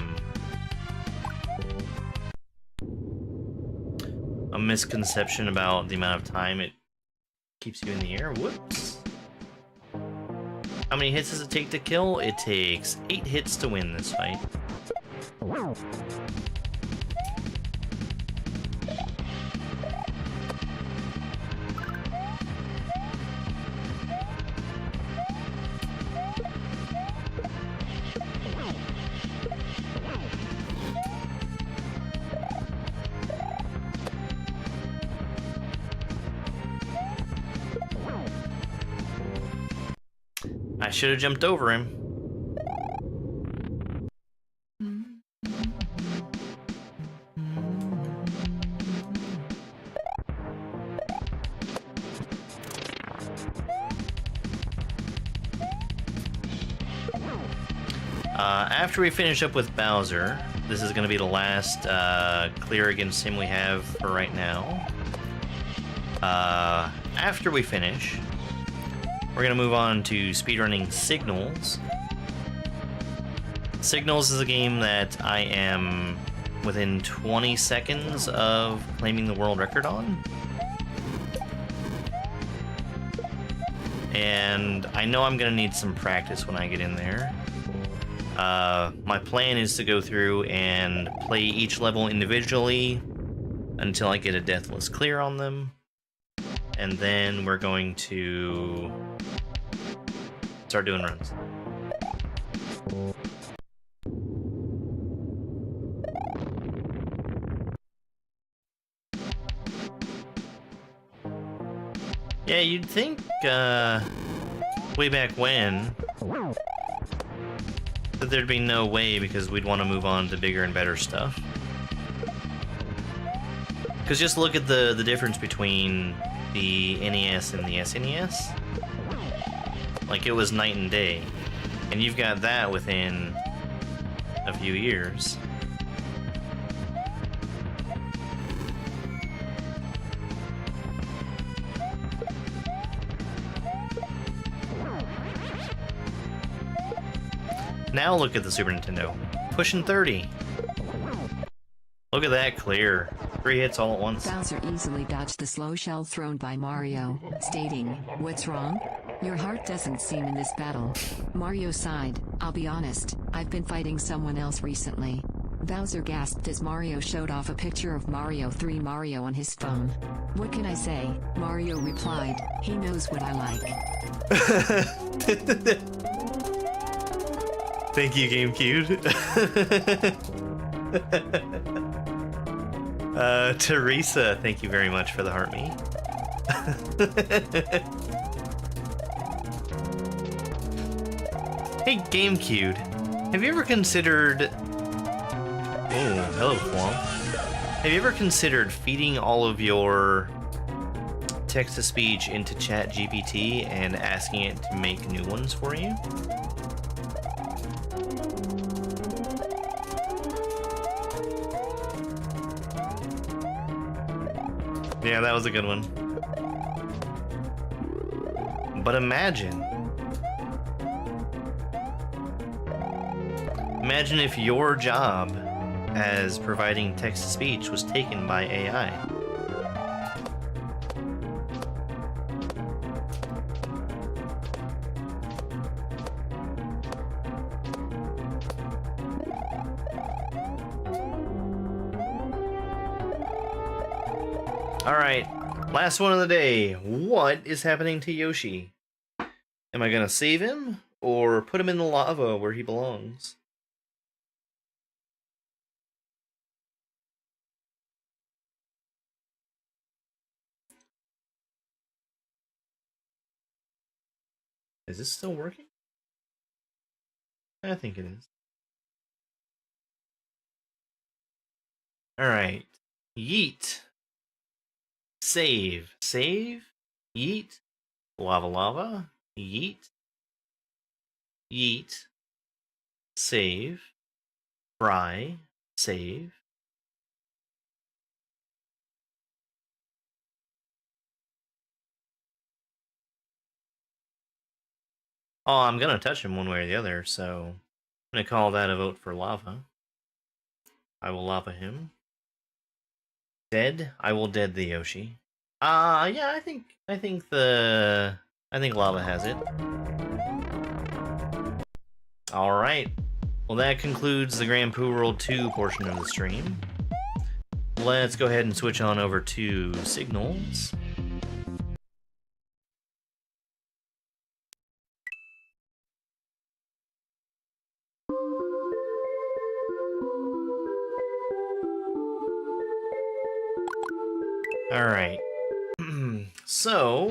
misconception about the amount of time it keeps you in the air. Whoops. How many hits does it take to kill? It takes 8 hits to win this fight. I should have jumped over him. After we finish up with Bowser, this is going to be the last clear against him we have for right now. After we finish, we're going to move on to speedrunning Signals. Signals is a game that I am within 20 seconds of claiming the world record on. And I know I'm going to need some practice when I get in there. My plan is to go through and play each level individually until I get a deathless clear on them. And then we're going to start doing runs. Yeah, you'd think way back when that there'd be no way, because we'd want to move on to bigger and better stuff. Because just look at the difference between the NES and the SNES. Like, it was night and day. And you've got that within a few years. Now look at the Super Nintendo. Pushing 30. Look at that clear. 3 hits all at once. Bowser easily dodged the slow shell thrown by Mario, stating, "What's wrong? Your heart doesn't seem in this battle." Mario sighed, "I'll be honest, I've been fighting someone else recently." Bowser gasped as Mario showed off a picture of Mario 3 Mario on his phone. "What can I say?" Mario replied, "He knows what I like." Thank you, GameCube. Teresa, thank you very much for the heart me. Hey, GameCube, have you ever considered... Oh, hello, Quam. Have you ever considered feeding all of your text-to-speech into ChatGPT and asking it to make new ones for you? Yeah, that was a good one. But imagine if your job as providing text-to-speech was taken by AI. Alright, last one of the day. What is happening to Yoshi? Am I gonna save him, or put him in the lava where he belongs? Is this still working? I think it is. Alright. Yeet. Save. Save. Yeet. Lava lava. Yeet. Yeet. Save. Fry. Save. Oh, I'm gonna touch him one way or the other, so I'm gonna call that a vote for lava. I will lava him. Dead? I will dead the Yoshi. Yeah, I think lava has it. Alright. Well, that concludes the Grand Poo World 2 portion of the stream. Let's go ahead and switch on over to Signals. Alright. So,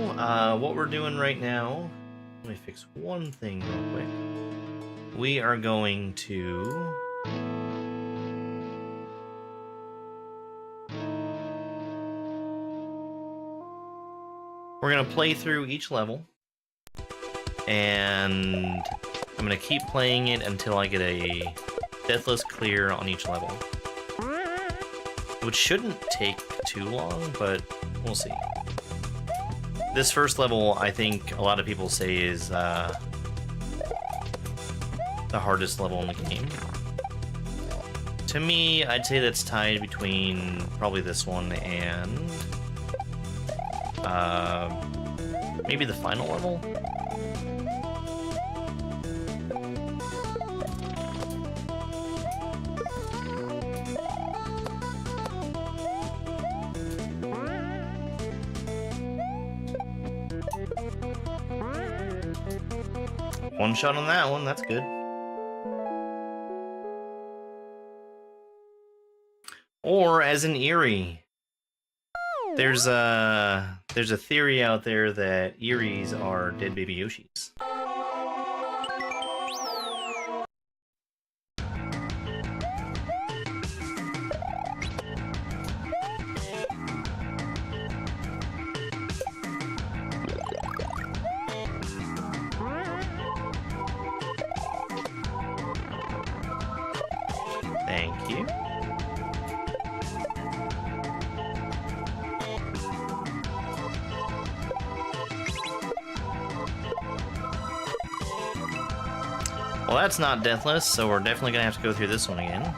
what we're doing right now, let me fix one thing real quick. We are going to... We're going to play through each level, and I'm going to keep playing it until I get a deathless clear on each level. Which shouldn't take too long, but we'll see. This first level, I think a lot of people say is the hardest level in the game. To me, I'd say that's tied between probably this one and maybe the final level. One shot on that one, that's good. Or as an Eerie. There's a theory out there that Eries are dead baby Yoshis. Thank you. Well, that's not deathless, so we're definitely gonna have to go through this one again.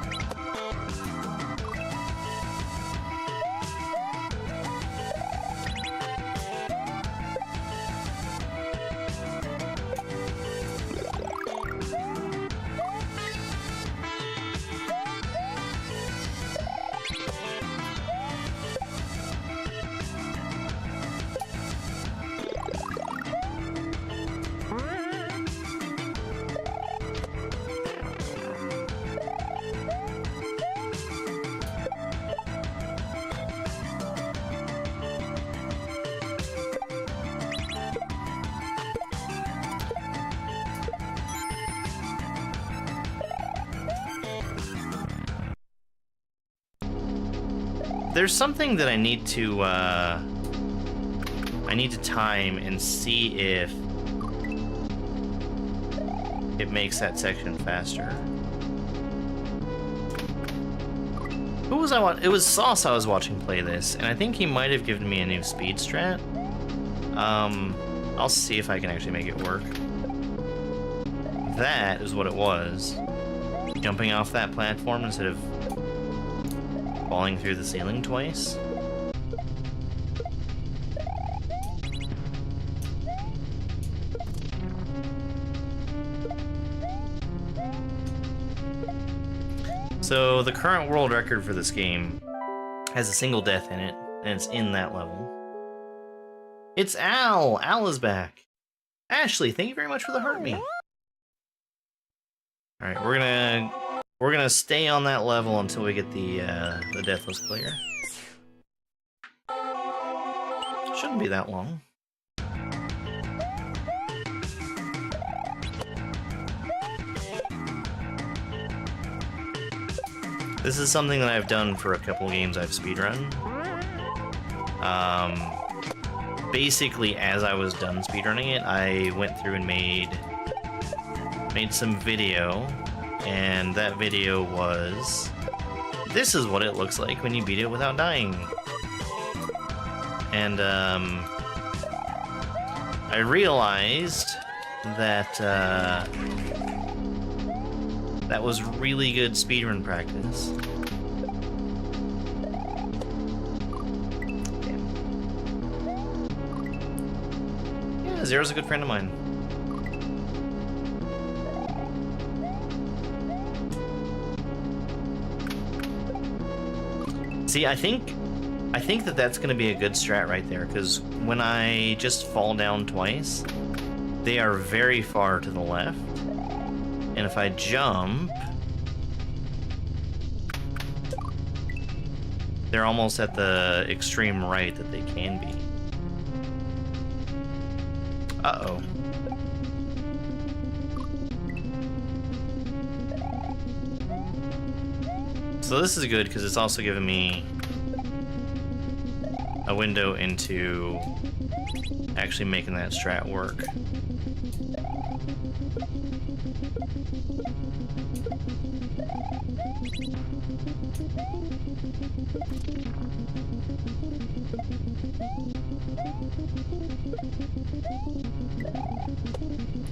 There's something that I need to time and see if it makes that section faster. Who was I watching? It was Sauce I was watching play this, and I think he might have given me a new speed strat. I'll see if I can actually make it work. That is what it was. Jumping off that platform instead of falling through the ceiling twice. So the current world record for this game has a single death in it, and it's in that level. It's Al! Al is back! Ashley, thank you very much for the heart me. Alright, we're gonna stay on that level until we get the deathless player. Shouldn't be that long. This is something that I've done for a couple games I've speedrun. Basically, as I was done speedrunning it, I went through and made some video, and that video was, this is what it looks like when you beat it without dying. And I realized that that was really good speedrun practice. Yeah, Zero's a good friend of mine. See, I think that that's going to be a good strat right there, because when I just fall down twice, they are very far to the left. And if I jump, they're almost at the extreme right that they can be. Uh-oh. So this is good because it's also giving me a window into actually making that strat work.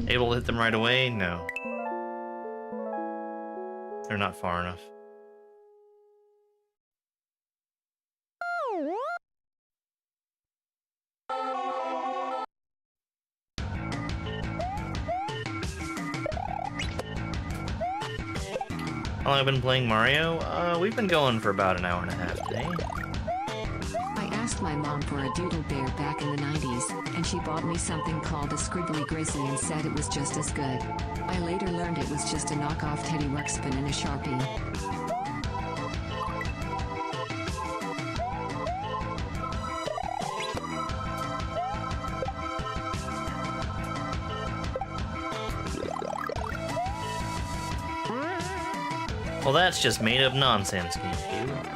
Able to hit them right away? No. They're not far enough. How long have I been playing Mario? We've been going for about an hour and a half today. I asked my mom for a doodle bear back in the 90s, and she bought me something called a Scribbly Grizzly and said it was just as good. I later learned it was just a knockoff Teddy Ruxpin and a Sharpie. Well, that's just made-up nonsense, GameCube.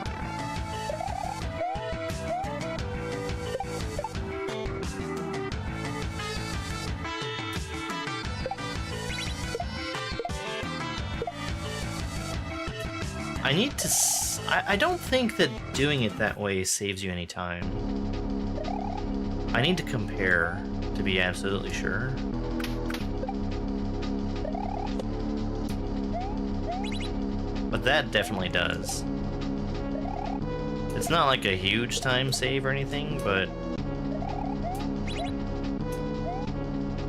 I don't think that doing it that way saves you any time. I need to compare to be absolutely sure. But that definitely does. It's not like a huge time save or anything, but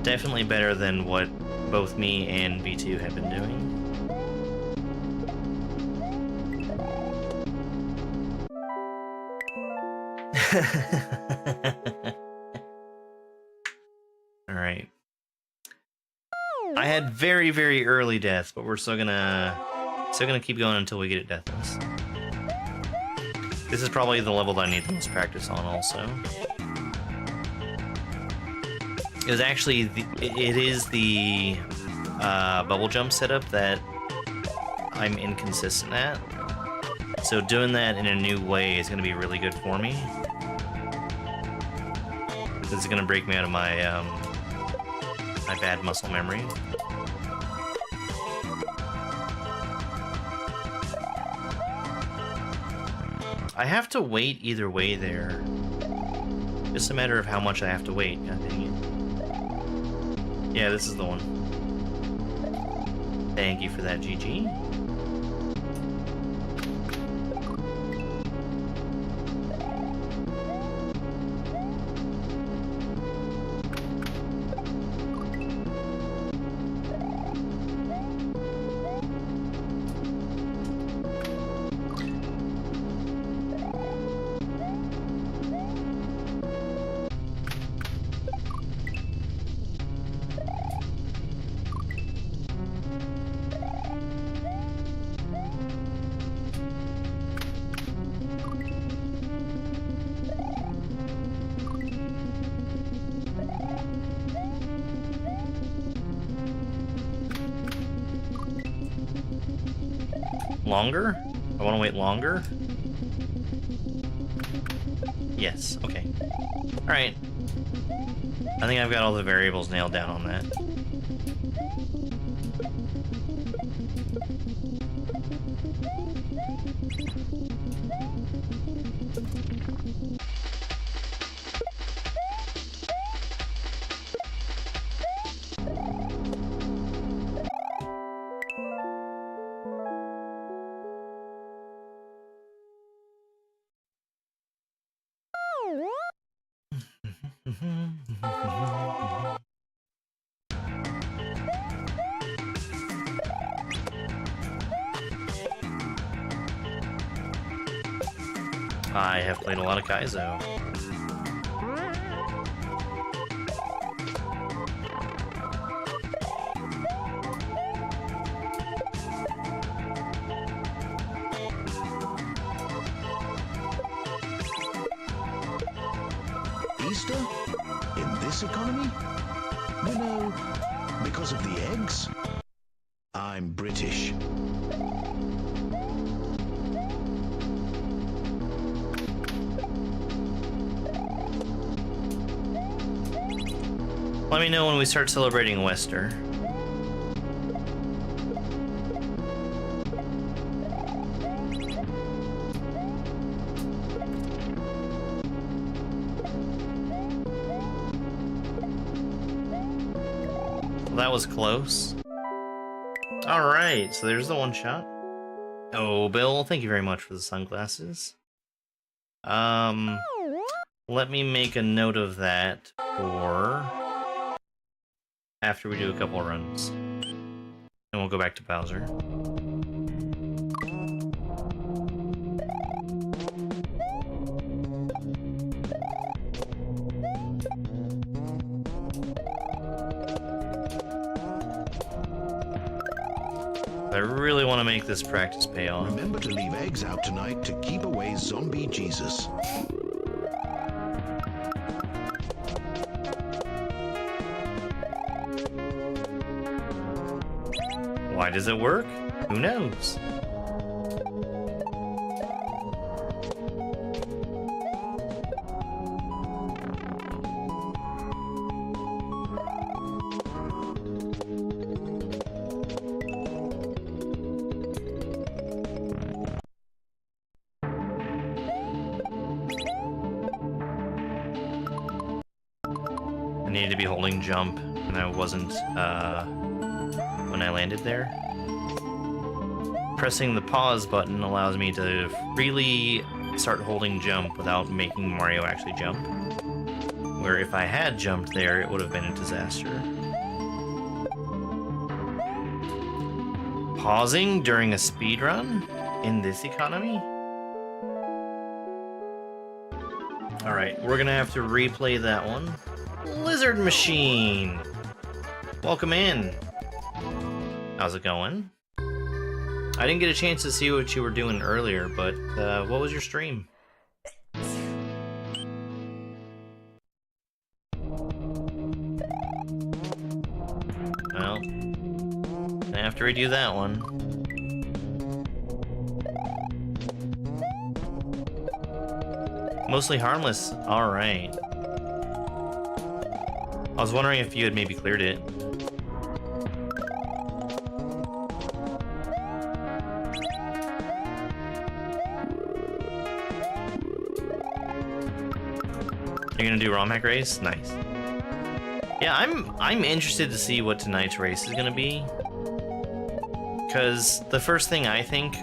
definitely better than what both me and B2 have been doing. Alright. I had very, very early deaths, but we're still gonna keep going until we get it deathless. This is probably the level that I need the most practice on also. It was actually it is the bubble jump setup that I'm inconsistent at. So doing that in a new way is going to be really good for me. This is going to break me out of my my bad muscle memory. I have to wait either way there. Just a matter of how much I have to wait. God dang it. Yeah, this is the one. Thank you for that, GG. Longer? I want to wait longer? Yes, okay. Alright. I think I've got all the variables nailed down on that. I have played a lot of Kaizo. Easter? In this economy? You know, because of the eggs? I'm British. Let me know when we start celebrating Wester. Well, that was close. Alright, so there's the one shot. Oh, Bill, thank you very much for the sunglasses. Let me make a note of that for after we do a couple of runs. And we'll go back to Bowser. I really want to make this practice pay off. Remember to leave eggs out tonight to keep away zombie Jesus. Why does it work? Who knows? I needed to be holding jump, and I wasn't, when I landed there. Pressing the pause button allows me to freely start holding jump without making Mario actually jump. Where if I had jumped there, it would have been a disaster. Pausing during a speedrun in this economy? Alright, we're gonna have to replay that one. Lizard Machine! Welcome in. How's it going? I didn't get a chance to see what you were doing earlier, but what was your stream? Well, I have to redo that one. Mostly harmless. Alright. I was wondering if you had maybe cleared it. You're gonna do ROM hack race? Nice. Yeah, I'm interested to see what tonight's race is gonna be. Because the first thing I think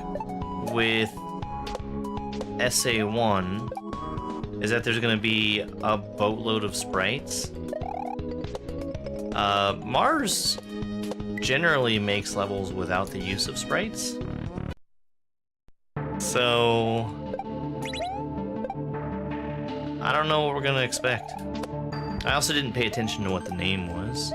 with SA1 is that there's gonna be a boatload of sprites. Mars generally makes levels without the use of sprites. So I don't know what we're gonna expect. I also didn't pay attention to what the name was.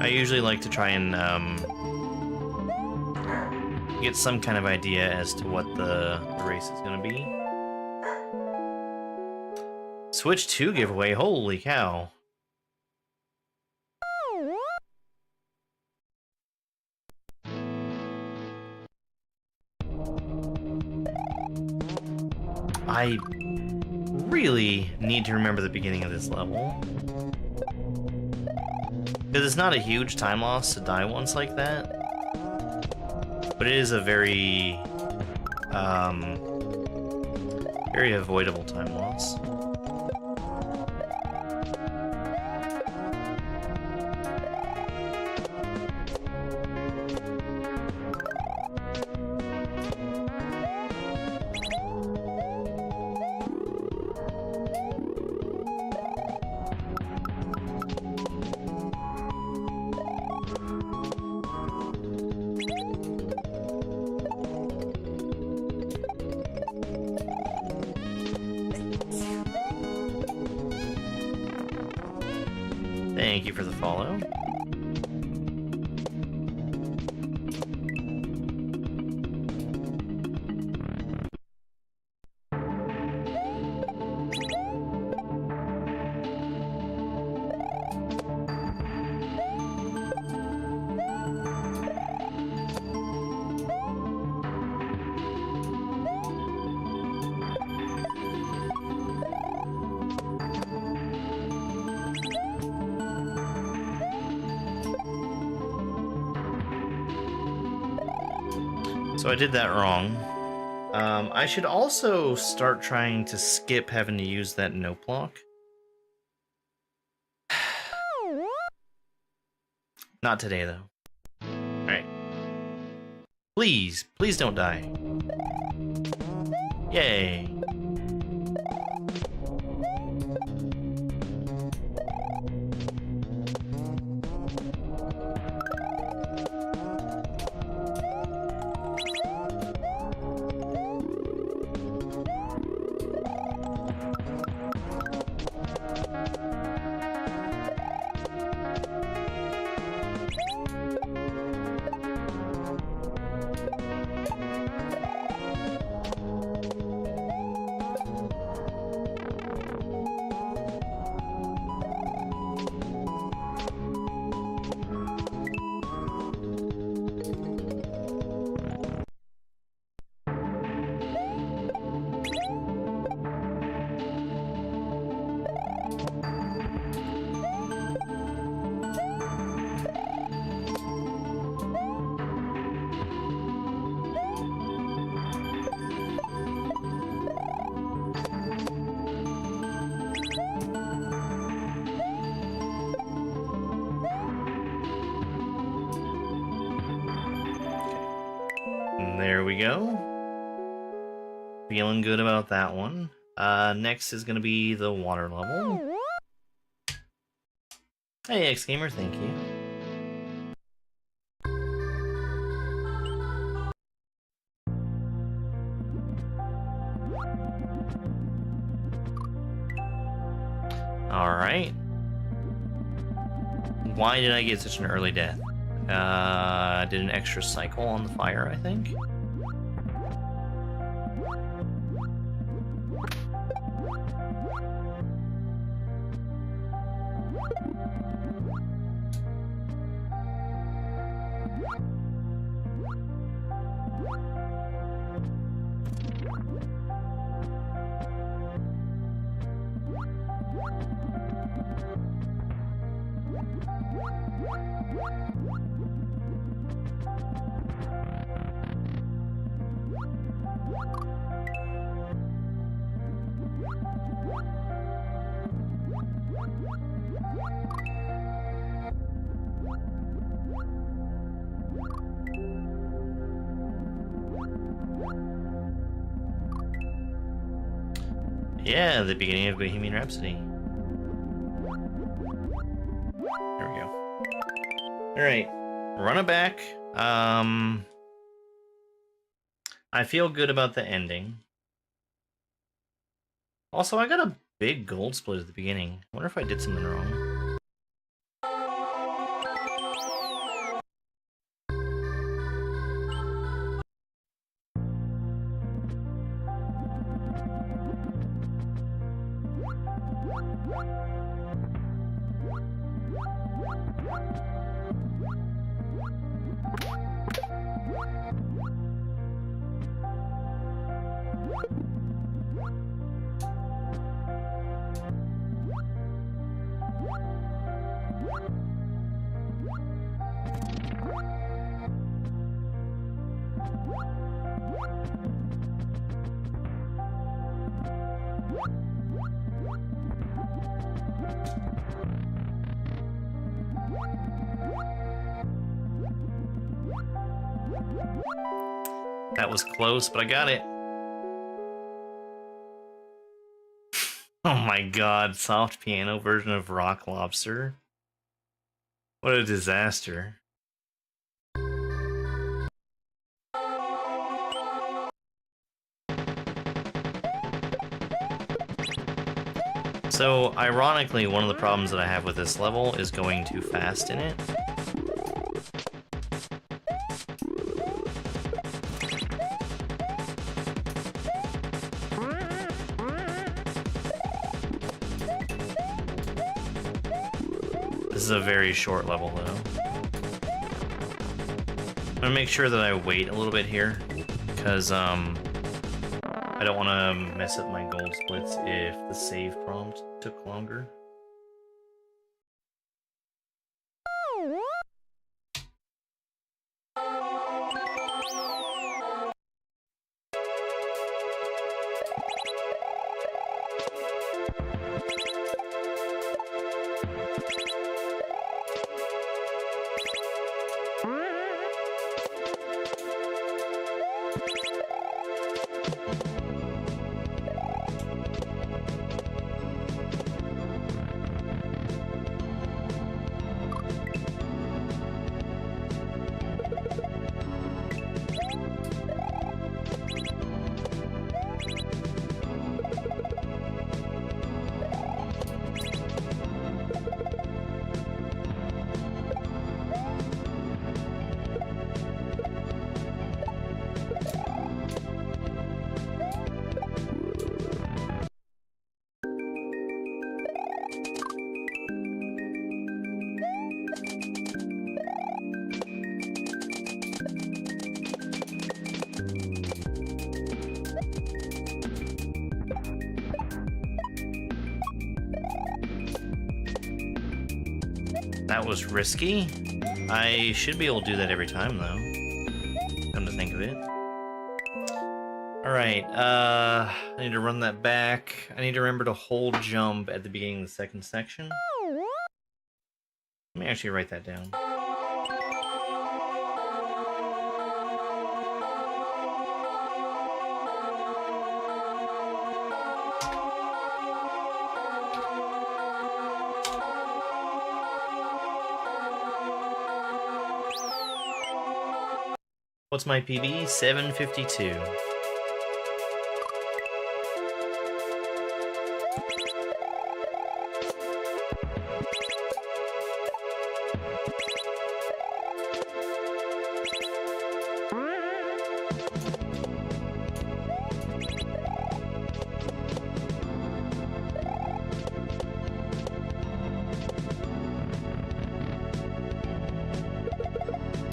I usually like to try and get some kind of idea as to what the race is going to be. Switch 2 giveaway, holy cow. I really need to remember the beginning of this level. Because it's not a huge time loss to die once like that. But it is a very, very avoidable time loss. Thank you for the follow. So I did that wrong. I should also start trying to skip having to use that nope block. Not today, though. Alright. Please, please don't die. Yay. There we go. Feeling good about that one. Next is going to be the water level. Hey, X-Gamer, thank you. Alright. Why did I get such an early death? I did an extra cycle on the fire, I think. Yeah, the beginning of Bohemian Rhapsody. There we go. Alright, run it back. I feel good about the ending. Also, I got a big gold split at the beginning. I wonder if I did something wrong. That was close, but I got it. Oh my god, soft piano version of Rock Lobster. What a disaster. So, ironically, one of the problems that I have with this level is going too fast in it. This is a very short level, though. I'm gonna make sure that I wait a little bit here, because I don't want to mess up my gold splits if the save prompt took longer. That was risky. I should be able to do that every time, though. Come to think of it. Alright, I need to run that back. I need to remember to hold jump at the beginning of the second section. Let me actually write that down. What's my PB? 752.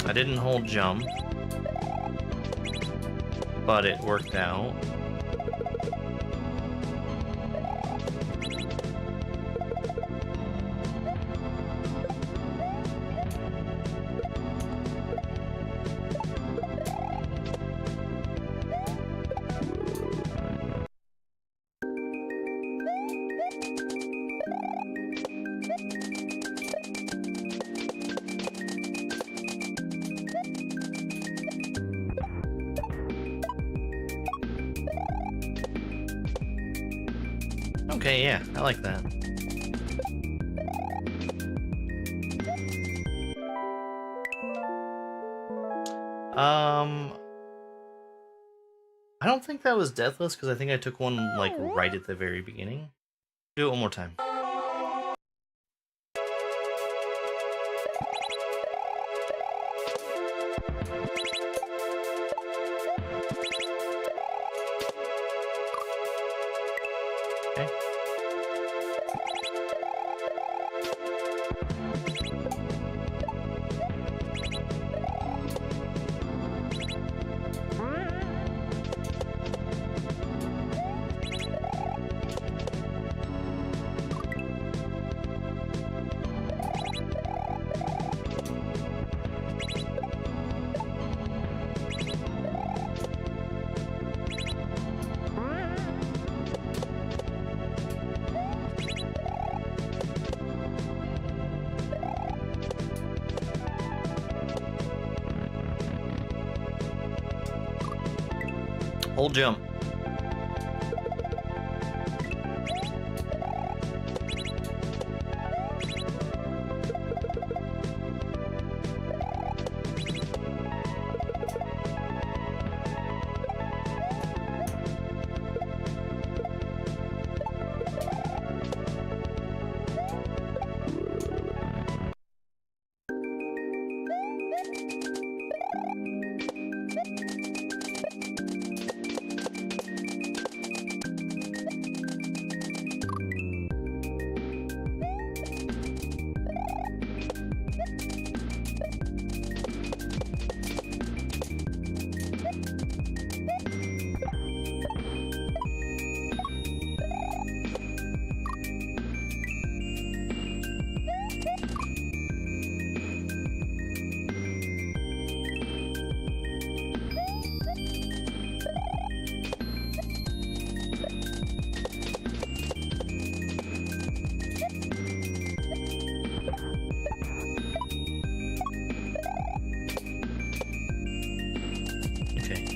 I didn't hold jump, but it worked out. Okay, yeah, I like that. I don't think that was deathless because I think I took one like right at the very beginning. Do it one more time. Okay. Hold jump.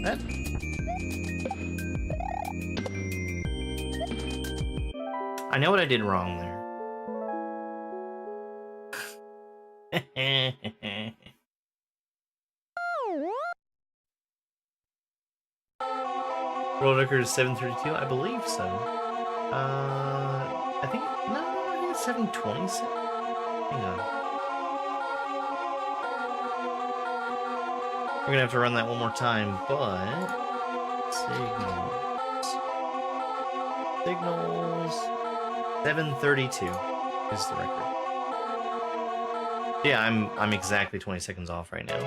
That. I know what I did wrong there. World record is 732, I believe so. I think I think it's 727. Hang on. We're gonna have to run that one more time, but signals 732 is the record. Yeah, I'm exactly 20 seconds off right now.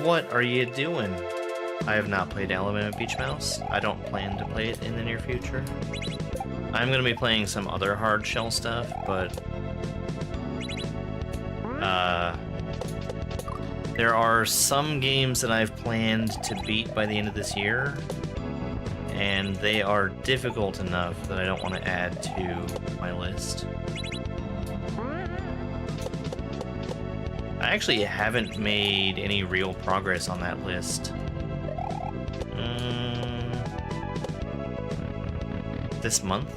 What are you doing? I have not played Alabama Beach Mouse. I don't plan to play it in the near future. I'm going to be playing some other hard shell stuff, but there are some games that I've planned to beat by the end of this year, and they are difficult enough that I don't want to add to my list. I actually haven't made any real progress on that list. This month?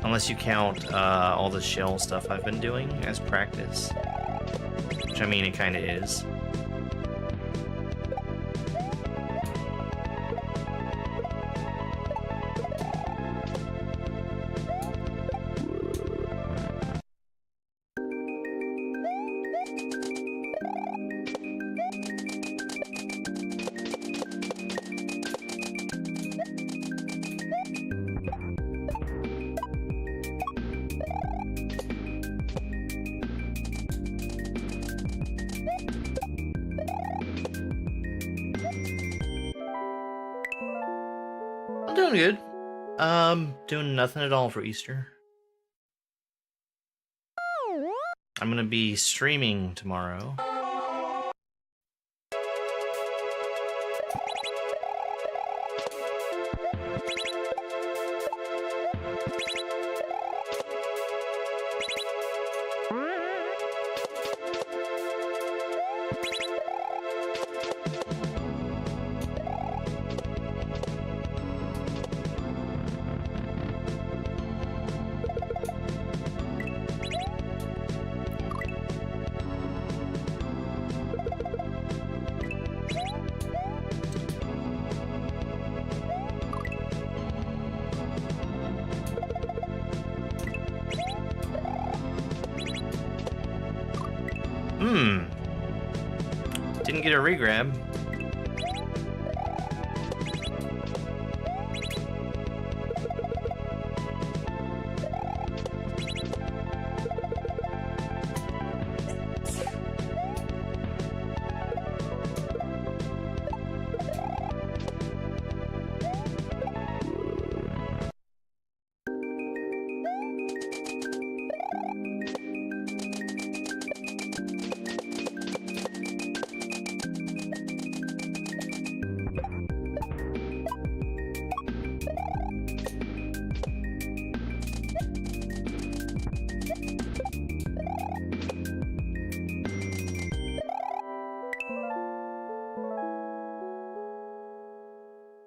Unless you count all the shell stuff I've been doing as practice. Which, I mean, it kind of is. Doing good. Doing nothing at all for Easter. I'm gonna be streaming tomorrow. Didn't get a regrab.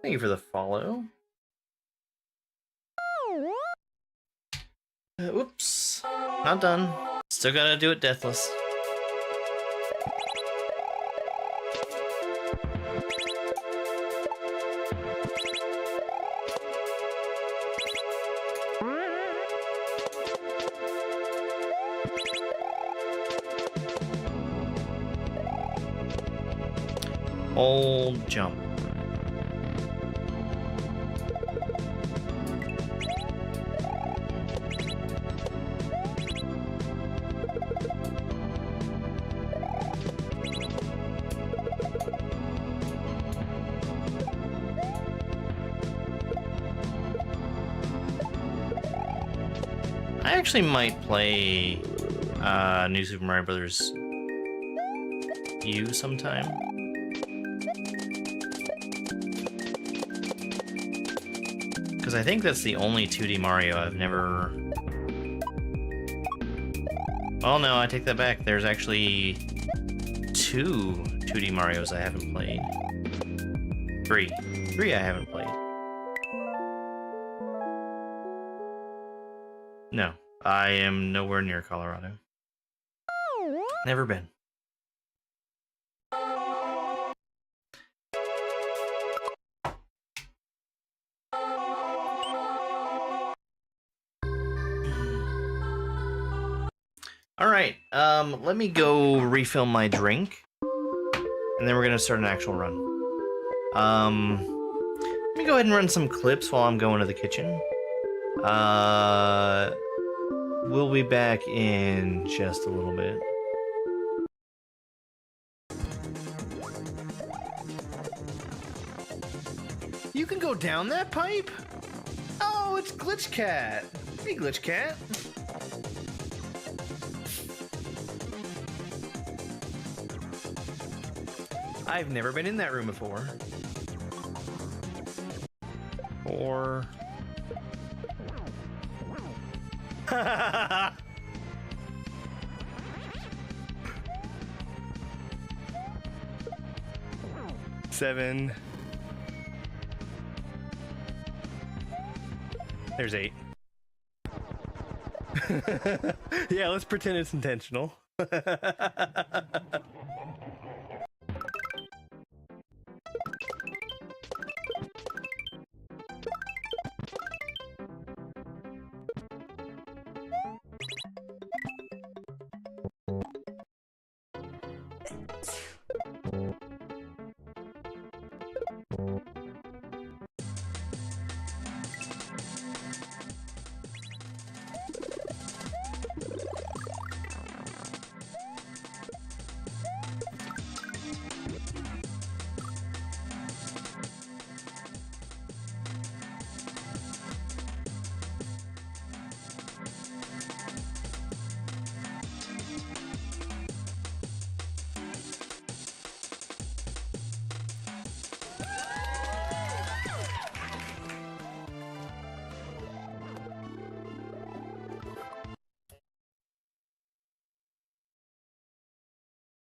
Thank you for the follow. Oops. Not done. Still gotta do it deathless. Old jump. I actually might play New Super Mario Brothers U sometime. Because I think that's the only 2D Mario I've never... Oh no, I take that back. There's actually 2 2D Marios I haven't played. 3 I haven't played. No, I am nowhere near Colorado. Never been. Alright, let me go refill my drink, and then we're gonna start an actual run. Let me go ahead and run some clips while I'm going to the kitchen. We'll be back in just a little bit. You can go down that pipe? Oh, it's Glitch Cat. Hey, Glitch Cat. I've never been in that room before. Or... Seven. There's 8. Yeah, let's pretend it's intentional.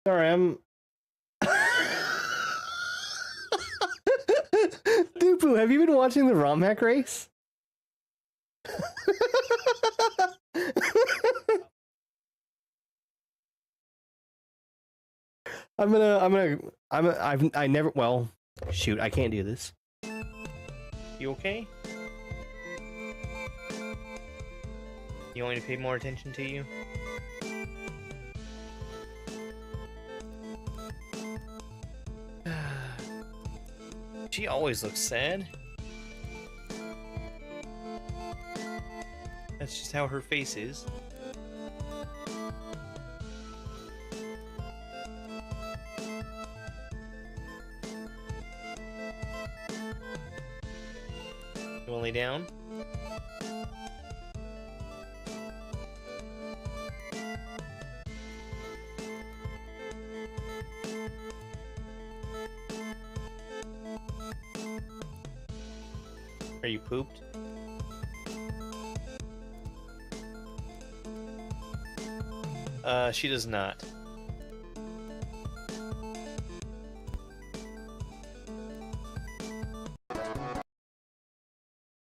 Sorry, I'm... Dupu, have you been watching the ROM hack race? I never, well, shoot, I can't do this. You okay? You want me to pay more attention to you? She always looks sad. That's just how her face is. You wanna lay down? Are you pooped? She does not.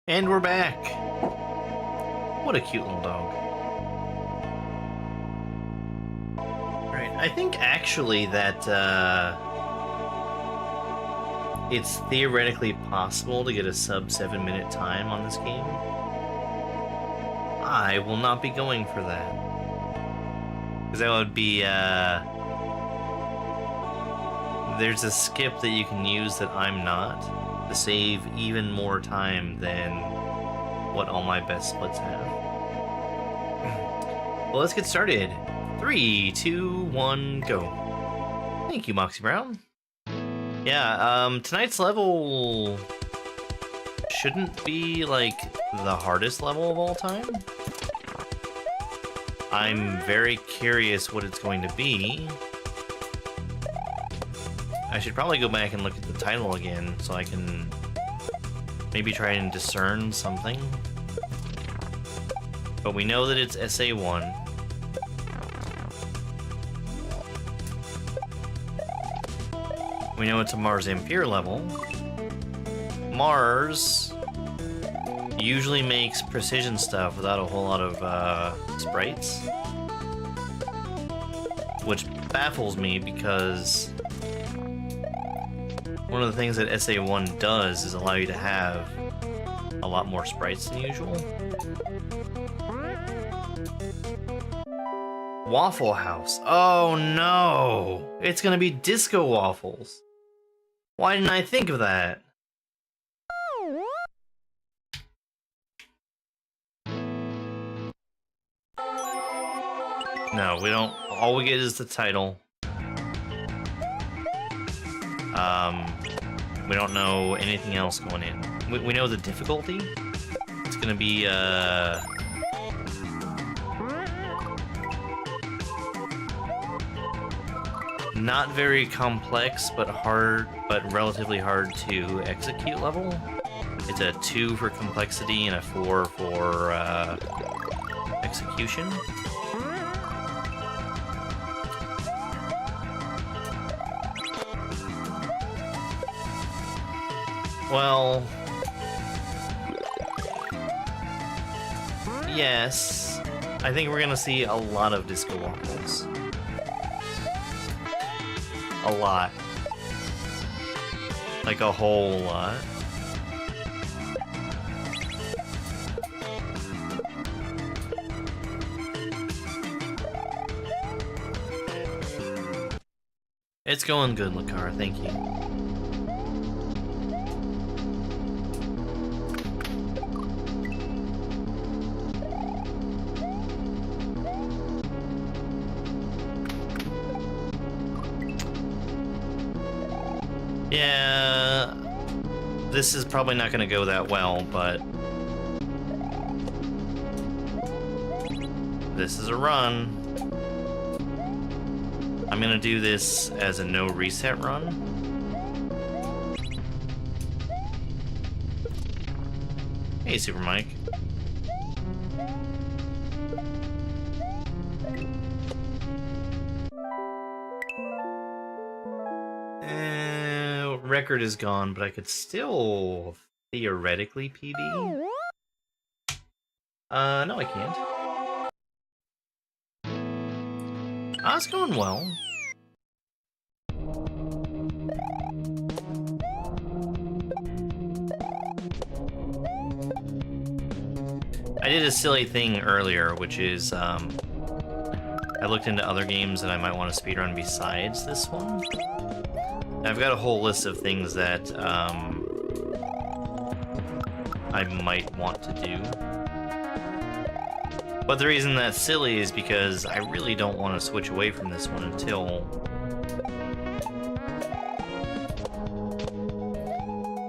And we're back. What a cute little dog. Right, I think actually that it's theoretically possible to get a sub 7-minute time on this game. I will not be going for that. Because that would be, there's a skip that you can use that I'm not, to save even more time than what all my best splits have. Well, let's get started. 3, 2, 1, go. Thank you, Moxie Brown. Yeah, tonight's level shouldn't be, like, the hardest level of all time. I'm very curious what it's going to be. I should probably go back and look at the title again so I can maybe try and discern something. But we know that it's SA1. We know it's a Mars Ampere level. Mars usually makes precision stuff without a whole lot of sprites, which baffles me because one of the things that SA1 does is allow you to have a lot more sprites than usual. Waffle House. Oh no! It's gonna be Disco Waffles. Why didn't I think of that? No, we don't. All we get is the title. We don't know anything else going in. We know the difficulty. It's gonna be, not very complex, but relatively hard to execute level. It's a 2 for complexity and a 4 for, execution. Well, yes, I think we're gonna see a lot of Disco Waffles. A lot. Like a whole lot. It's going good, Lakar, thank you. Yeah, this is probably not going to go that well, but this is a run. I'm going to do this as a no reset run. Hey, Super Mike. Record is gone, but I could still theoretically PB. No, I can't. It's going well. I did a silly thing earlier, which is, I looked into other games that I might want to speedrun besides this one. I've got a whole list of things that I might want to do. But the reason that's silly is because I really don't want to switch away from this one until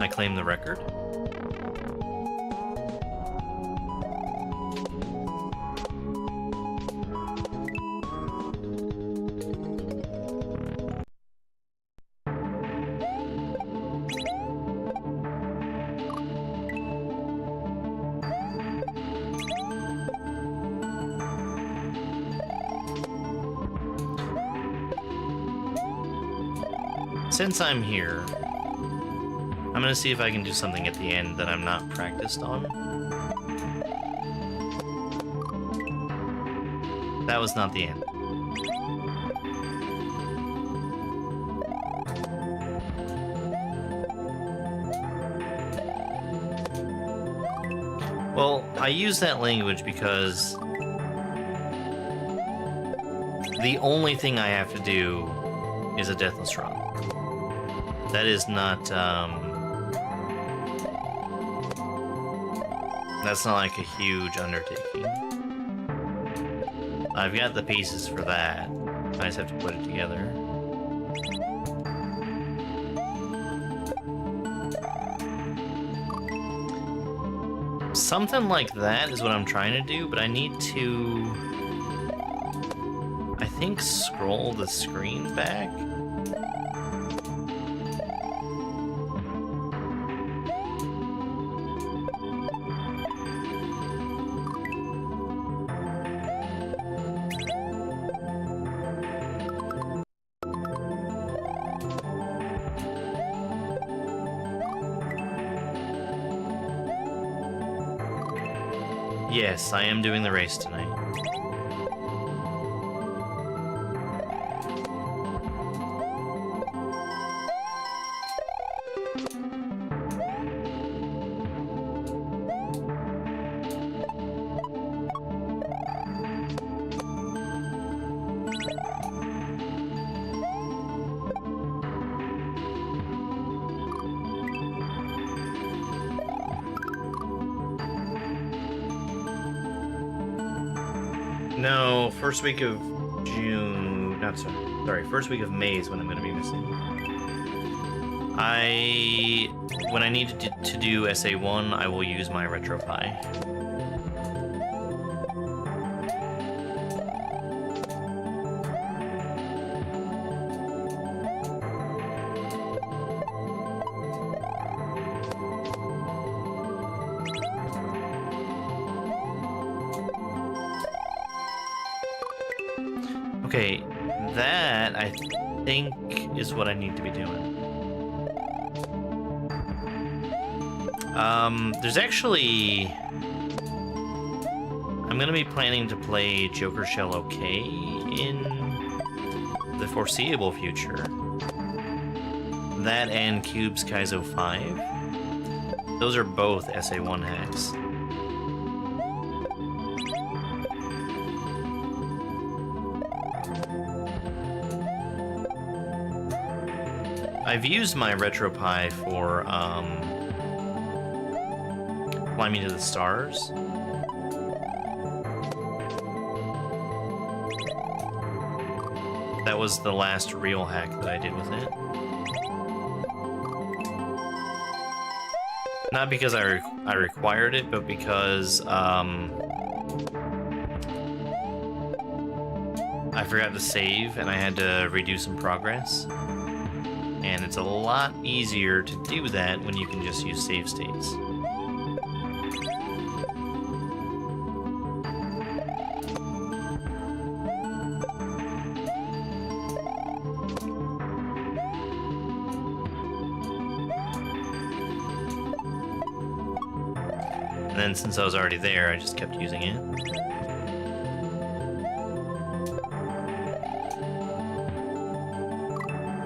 I claim the record. Since I'm here, I'm gonna see if I can do something at the end that I'm not practiced on. That was not the end. Well, I use that language because the only thing I have to do is a deathless run. That is not, that's not like a huge undertaking. I've got the pieces for that. I just have to put it together. Something like that is what I'm trying to do, but I need to, I think, scroll the screen back. Yes, I am doing the race tonight. No, first week of June, not sorry, first week of May is when I'm going to be missing. When I need to do SA1, I will use my RetroPie. Okay, that, I think, is what I need to be doing. There's actually... I'm gonna be planning to play Joker Shell OK in the foreseeable future. That and Cube's Kaizo 5. Those are both SA1 hacks. I've used my RetroPie for, Fly Me to the Stars. That was the last real hack that I did with it. Not because I required it, but because, I forgot to save and I had to redo some progress. And it's a lot easier to do that when you can just use save states. And then since I was already there, I just kept using it.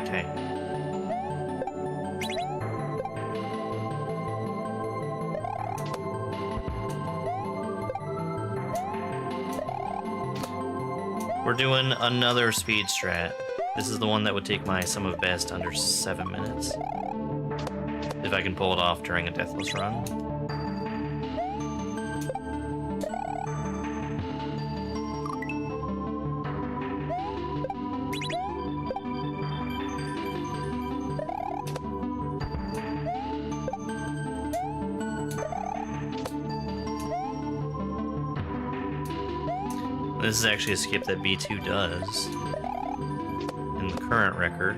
Okay. We're doing another speed strat. This is the one that would take my sum of best under 7 minutes. If I can pull it off during a deathless run. This is actually a skip that B2 does in the current record.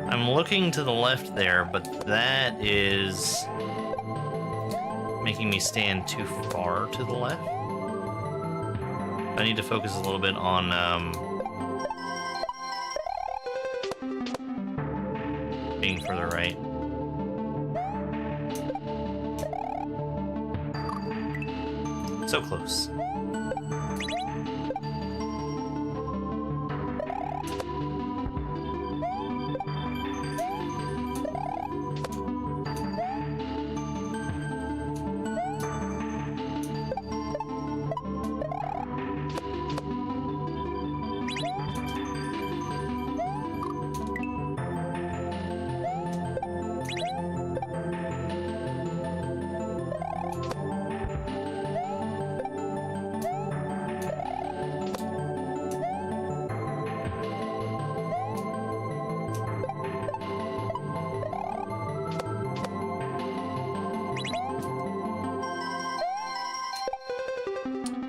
I'm looking to the left there, but that is making me stand too far to the left. I need to focus a little bit on being further right. So close.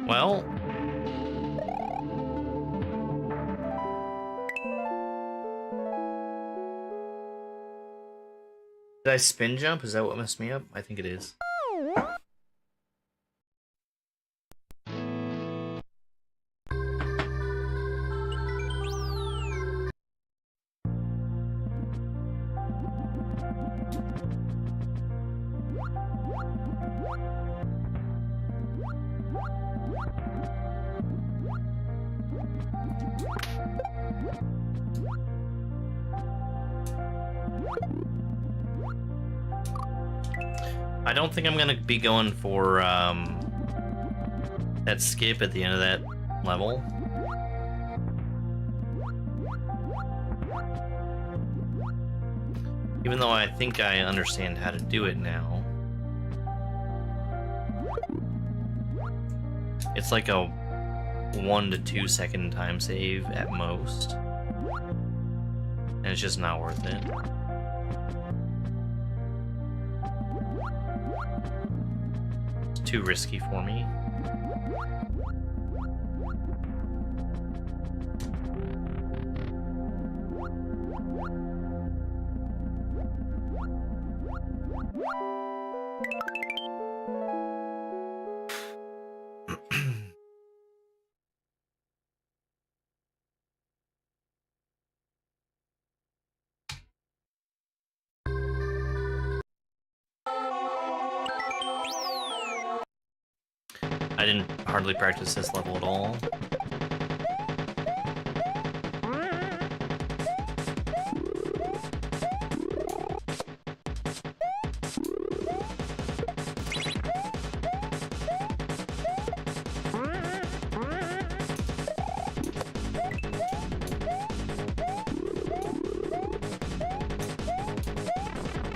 Well, did I spin jump? Is that what messed me up? I think it is. I don't think I'm gonna be going for that skip at the end of that level. Even though I think I understand how to do it now. It's like a 1 to 2 second time save at most. And it's just not worth it. Too risky for me. I didn't hardly practice this level at all.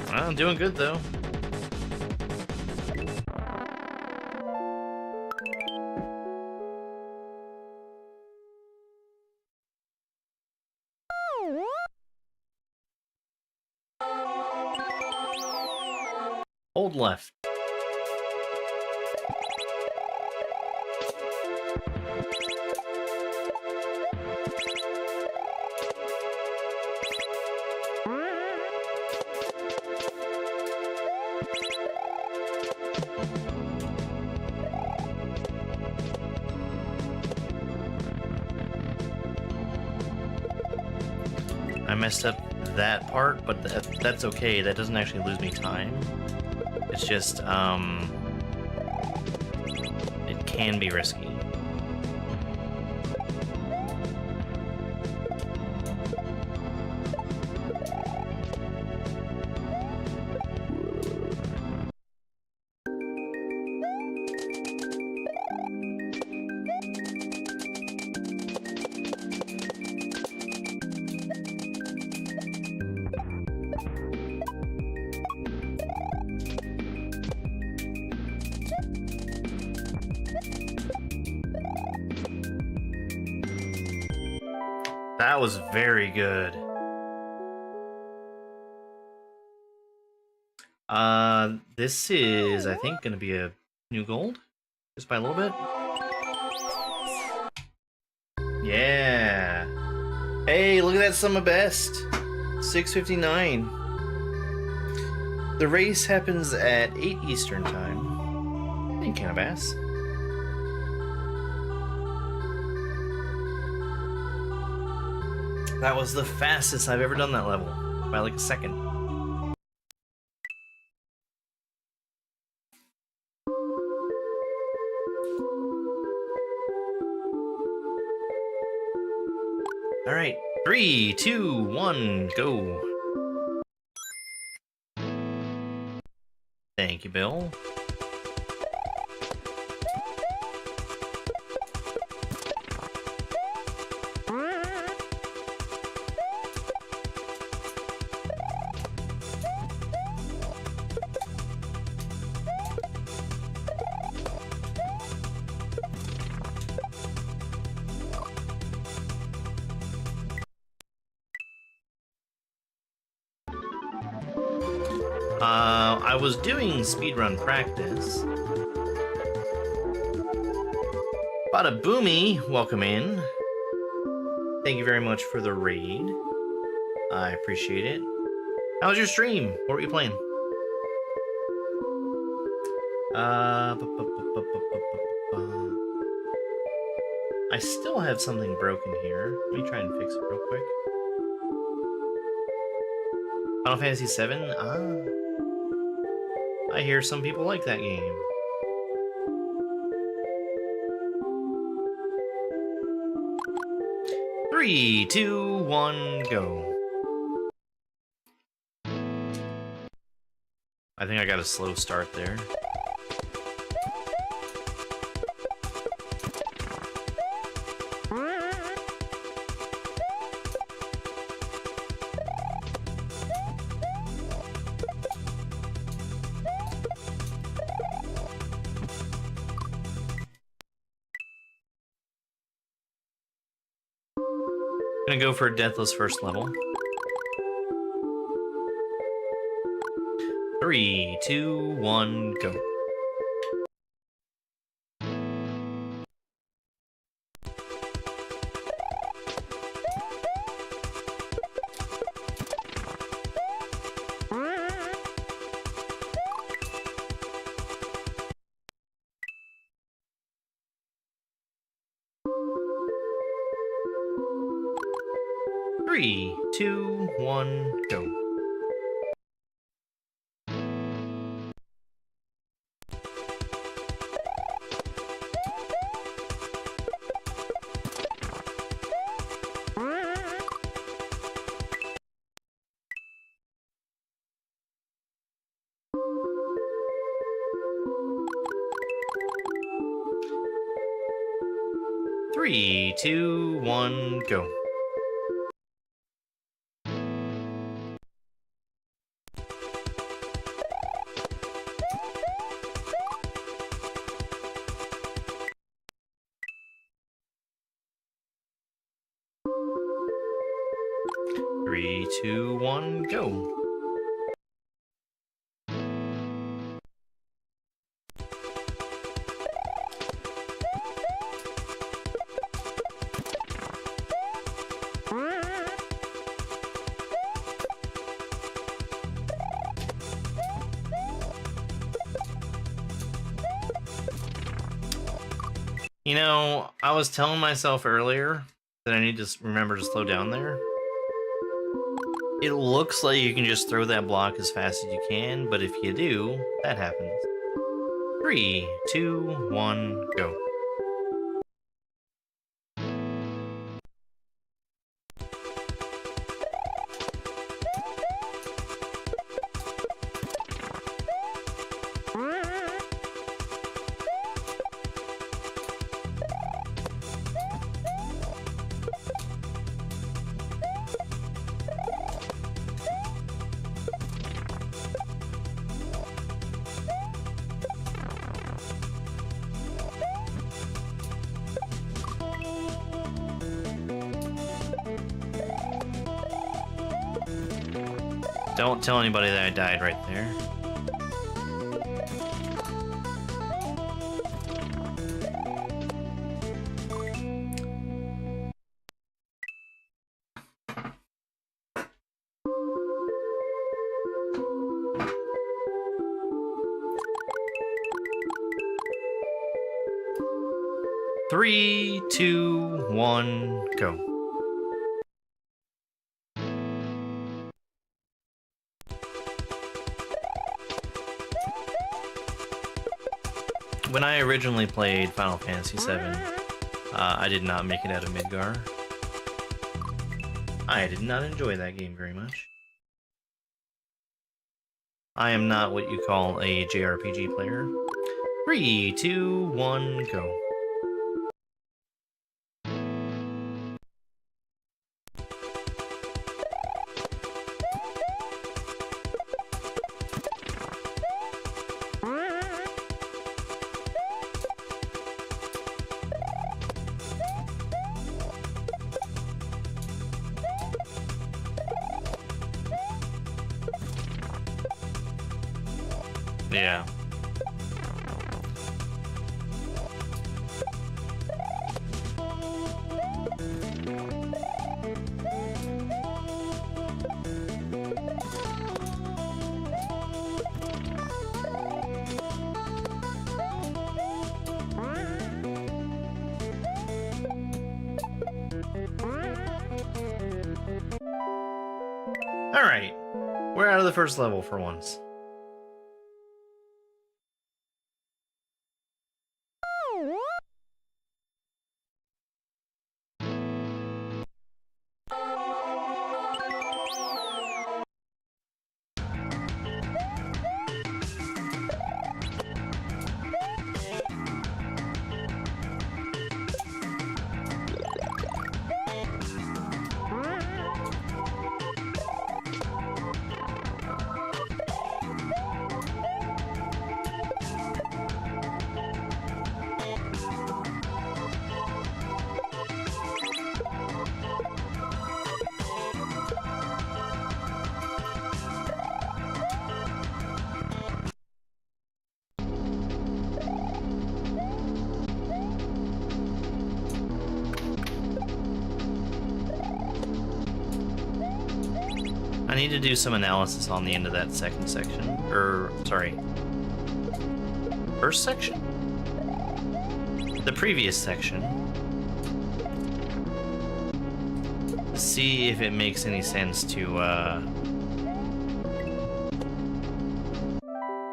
Well, I'm doing good though. Hold left. I messed up that part, but that's okay. That doesn't actually lose me time. It's just, it can be risky. That was very good. This is, I think, gonna be a new gold, just by a little bit. Yeah. Hey, look at that summer best. 6:59. The race happens at 8 Eastern time. Hey, Cannabas. That was the fastest I've ever done that level, by like a second. Alright, 3, 2, 1, go. Thank you, Bill. I was doing speedrun practice. Bada Boomy, welcome in. Thank you very much for the raid. I appreciate it. How was your stream? What were you playing? I still have something broken here. Let me try and fix it real quick. Final Fantasy VII? Ah. I hear some people like that game. Three, two, one, go. I think I got a slow start there. Gonna go for a deathless first level. 3, 2, 1, go. Three, two, one, go. Three, two, one, go. Three, two, one, go. You know, I was telling myself earlier that I need to remember to slow down there. It looks like you can just throw that block as fast as you can, but if you do, that happens. 3, 2, 1, go. Don't tell anybody that I died right there. Three, 2, 1, go. When I originally played Final Fantasy VII, I did not make it out of Midgar. I did not enjoy that game very much. I am not what you call a JRPG player. 3, 2, 1, go. Yeah. All right. We're out of the first level for once. I need to do some analysis on the end of that second section. Sorry. First section? The previous section. See if it makes any sense to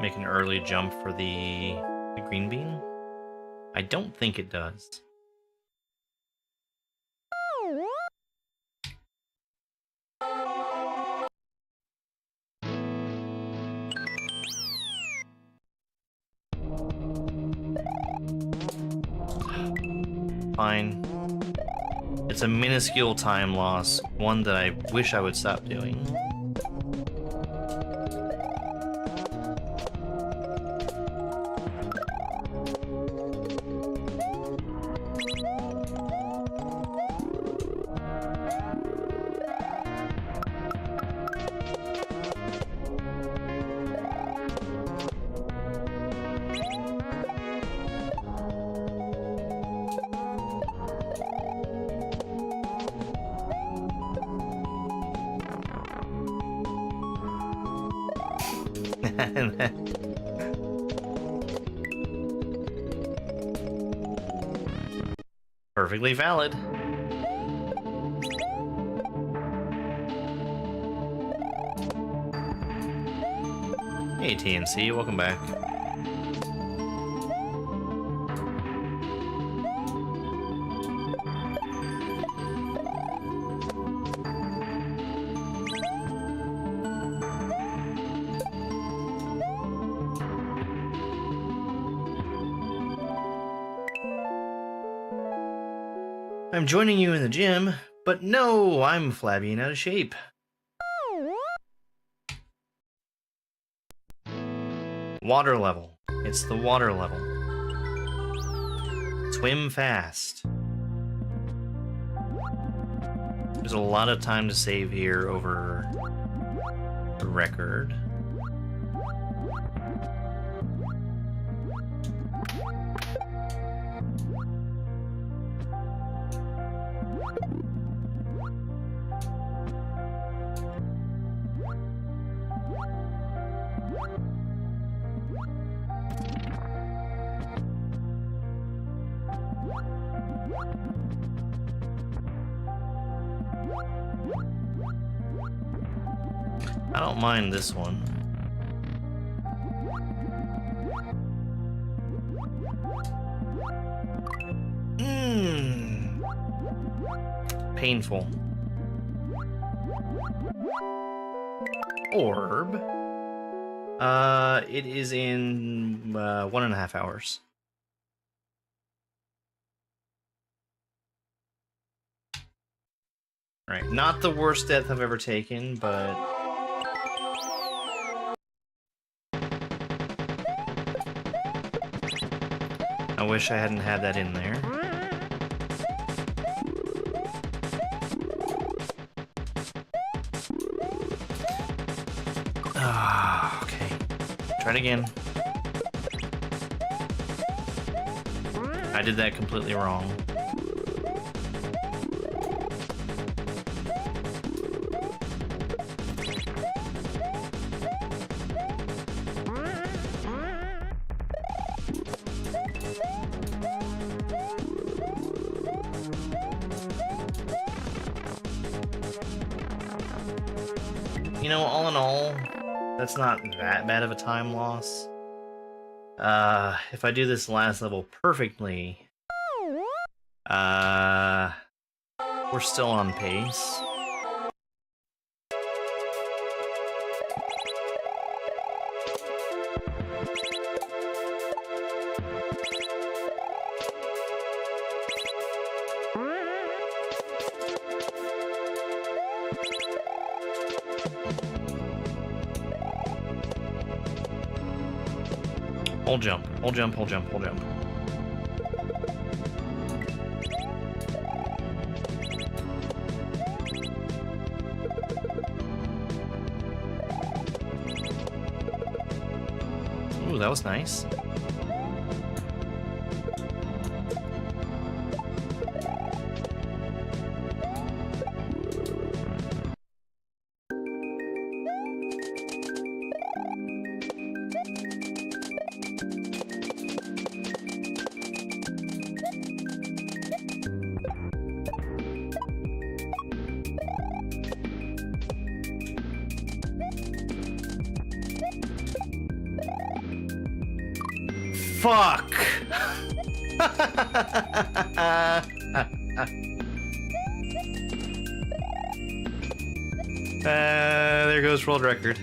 make an early jump for the green bean. I don't think it does. Fine. It's a minuscule time loss, one that I wish I would stop doing. Perfectly valid. Hey TNC, welcome back. I'm joining you in the gym, but no, I'm flabby and out of shape. Water level. It's the water level. Swim fast. There's a lot of time to save here over the record. I don't mind this one. Painful. Orb. It is in 1.5 hours. Right, not the worst death I've ever taken, but I wish I hadn't had that in there. Ah, okay. Try it again. I did that completely wrong. You know, all in all, that's not that bad of a time loss. If I do this last level perfectly, we're still on pace. Hold jump, hold jump, hold jump, hold jump. Ooh, that was nice. Fuck! There goes world record.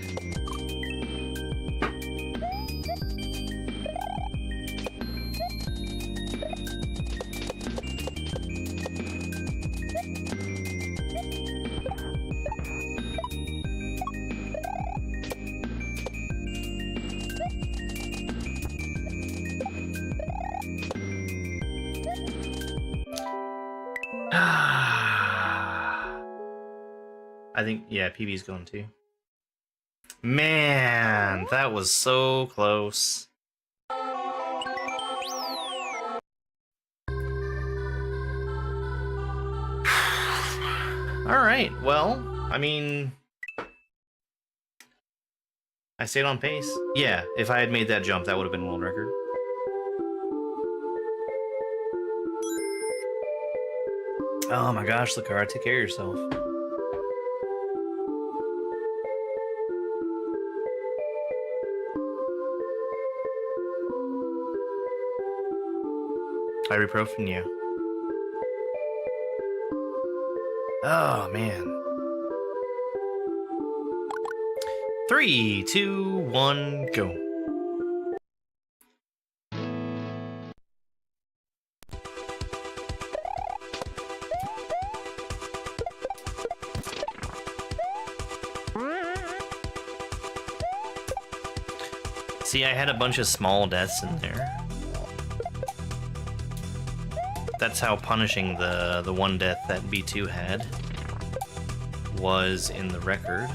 I think, yeah, PB's going too. Man, that was so close. Alright, well, I mean, I stayed on pace. Yeah, if I had made that jump, that would have been world record. Oh my gosh, Lucara, take care of yourself. Ibuprofen, yeah. Oh man. 3, 2, 1, go. See, I had a bunch of small deaths in there. That's how punishing the one death that B2 had was in the record.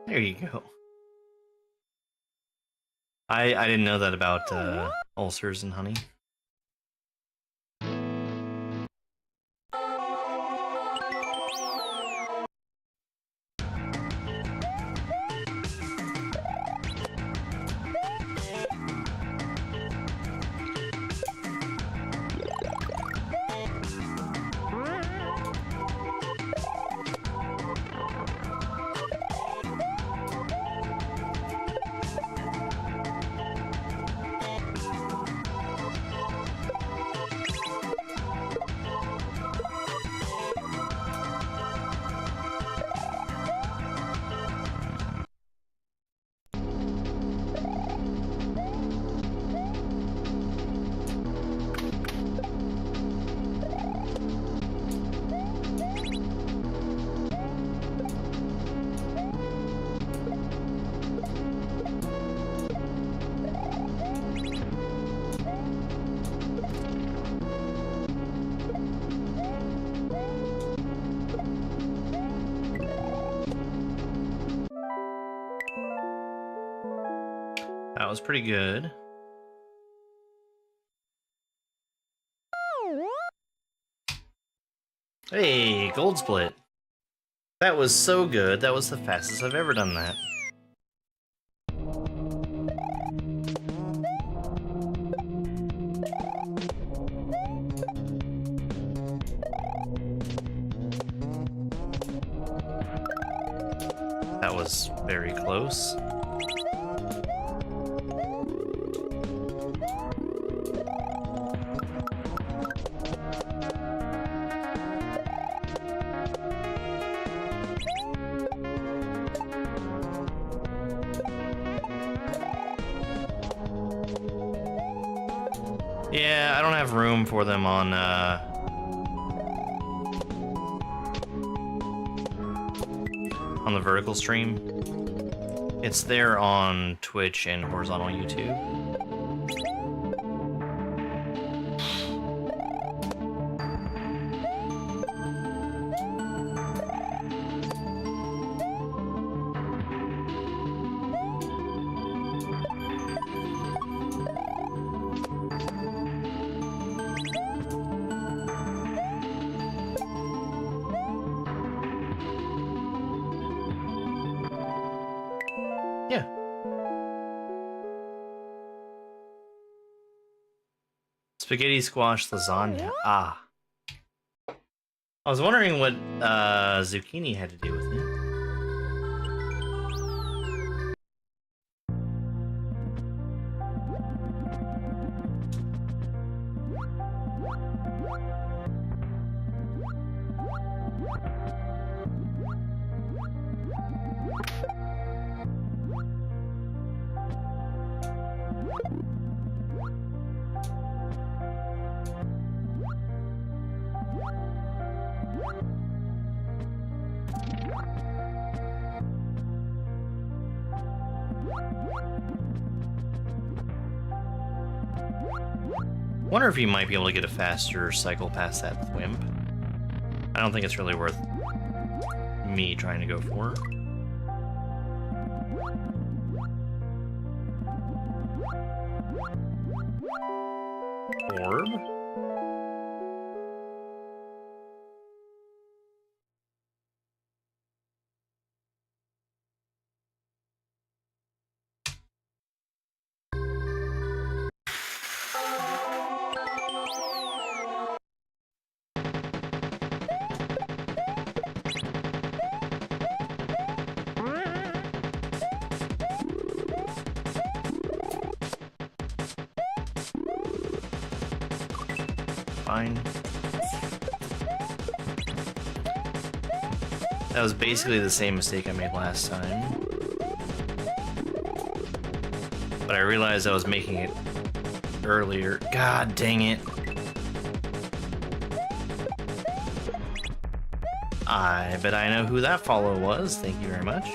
There you go. I didn't know that about ulcers and honey. That was pretty good. Hey, gold split. That was so good. That was the fastest I've ever done that. That was very close. Yeah, I don't have room for them on the vertical stream. It's there on Twitch and horizontal YouTube. Yeah. Spaghetti squash lasagna. Ah. I was wondering what zucchini had to do with it. Wonder if you might be able to get a faster cycle past that wimp. I don't think it's really worth me trying to go for. Orb? Fine. That was basically the same mistake I made last time. But I realized I was making it earlier. God dang it. I bet I know who that follow was. Thank you very much.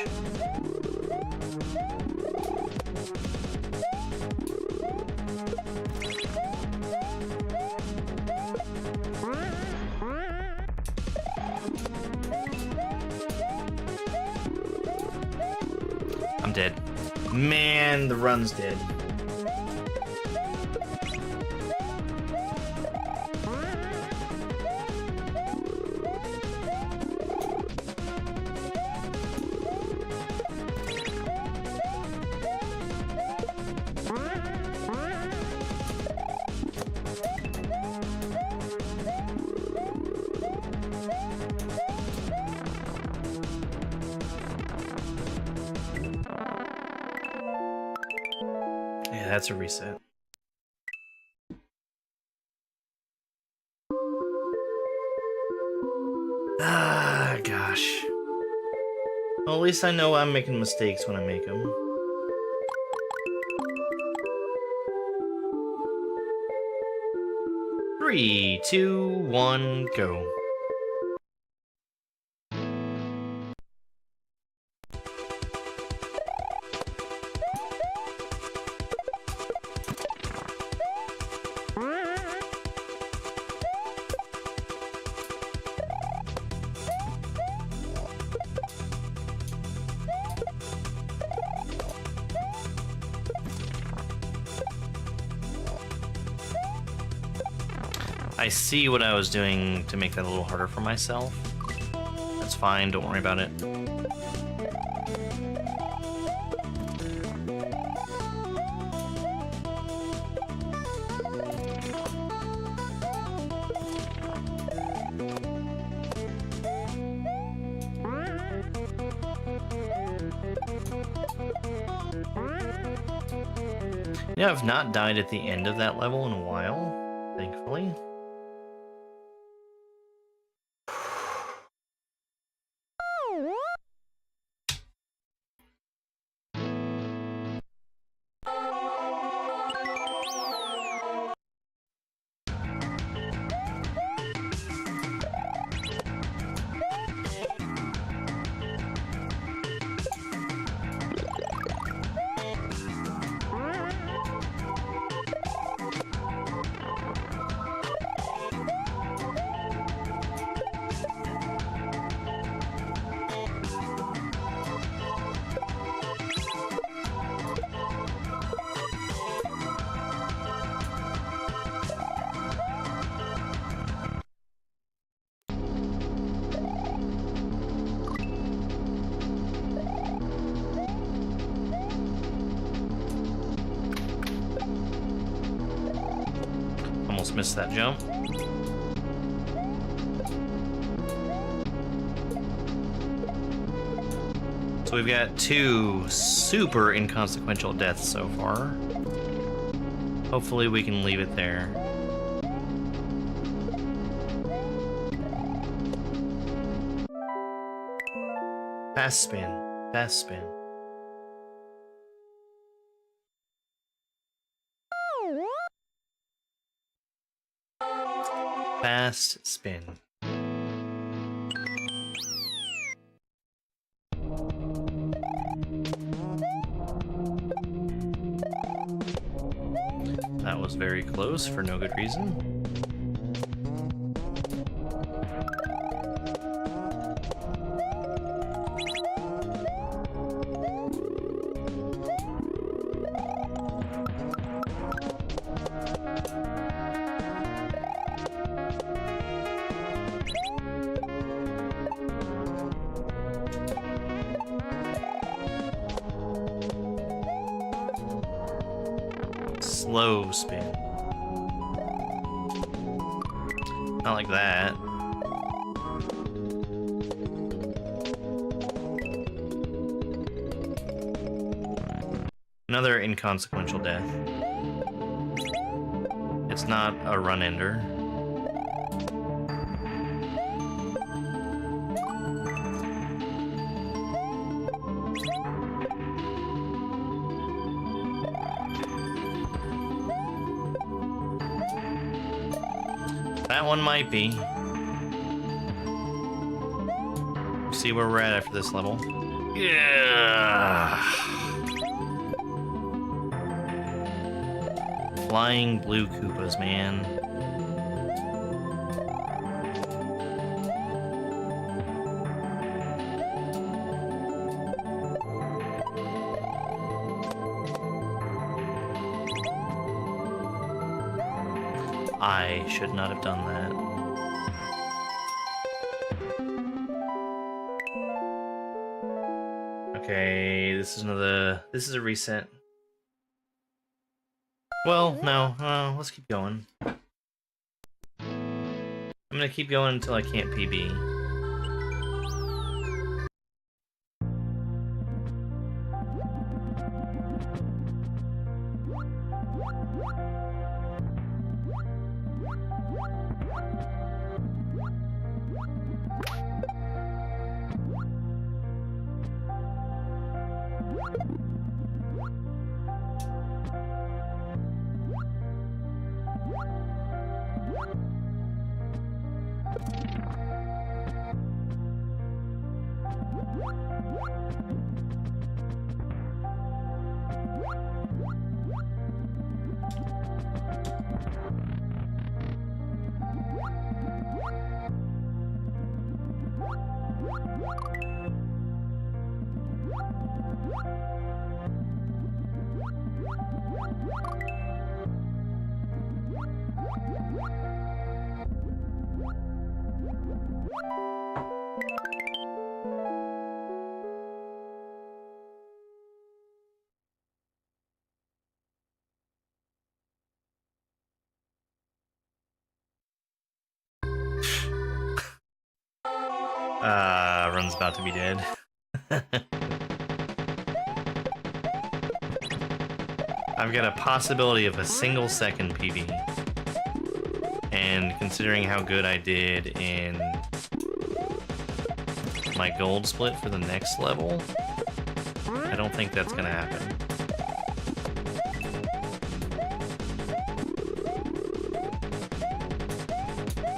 I'm dead. Man, the run's dead. Yeah, that's a reset. Ah, gosh. Well, at least I know I'm making mistakes when I make them. Three, two, one, go. I see what I was doing to make that a little harder for myself. That's fine, don't worry about it. Yeah, I've not died at the end of that level in a while, thankfully. Almost missed that jump. So we've got two super inconsequential deaths so far. Hopefully we can leave it there. Fast spin, fast spin. Fast spin. That was very close for no good reason. Slow spin. Not like that. Another inconsequential death. It's not a run ender. That one might be. See where we're at after this level. Yeah. Flying blue Koopas, man. I should not have done that. Okay, this is a reset. Well, no, let's keep going. I'm gonna keep going until I can't PB. Run's about to be dead. I've got a possibility of a single second PB. And considering how good I did in my gold split for the next level, I don't think that's gonna happen.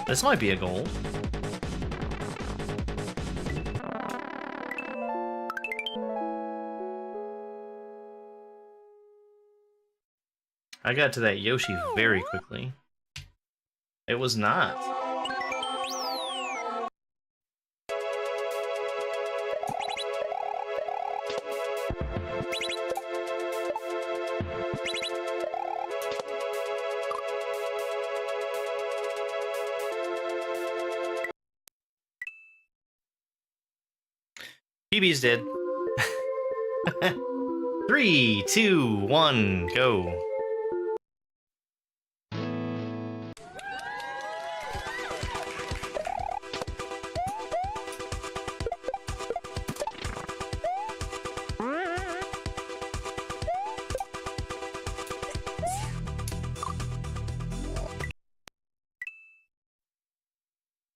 This might be a gold. I got to that Yoshi very quickly. It was not. PB's dead. 3, 2, 1, go.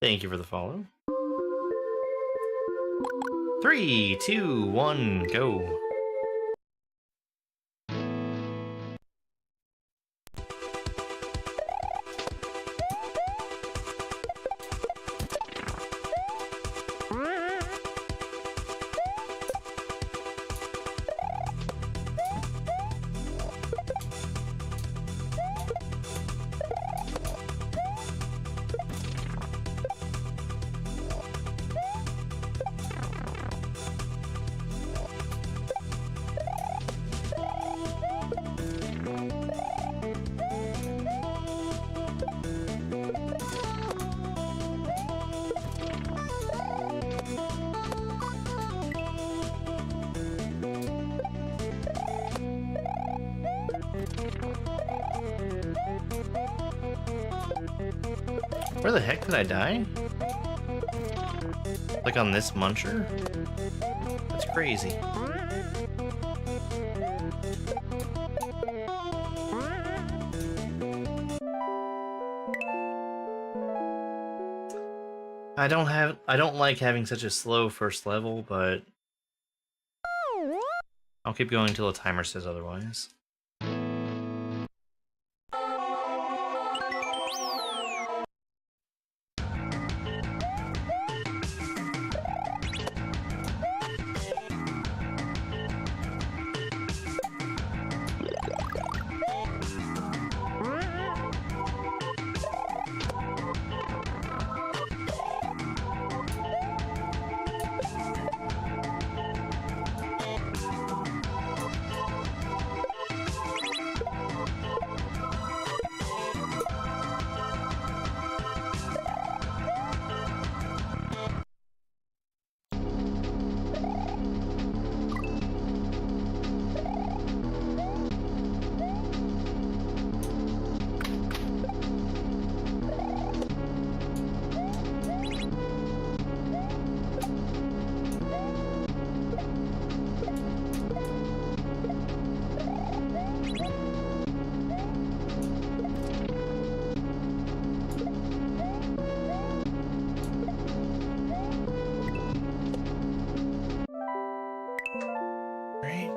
Thank you for the follow. 3, 2, 1, go. Where the heck did I die? Like on this muncher? That's crazy. I don't like having such a slow first level, but I'll keep going until the timer says otherwise. Right.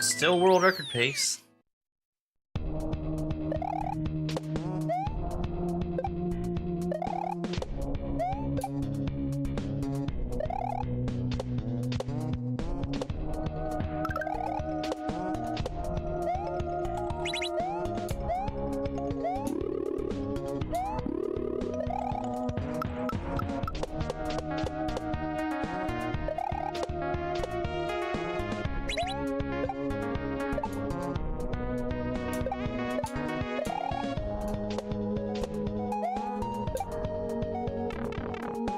Still world record pace.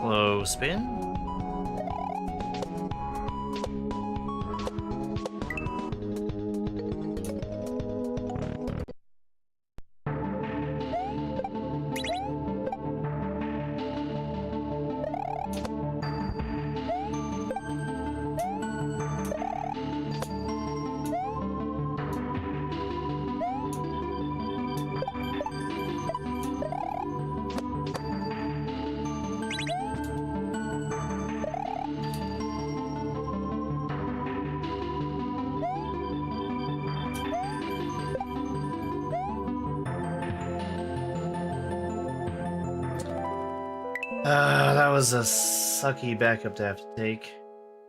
Low spin. That was a sucky backup to have to take.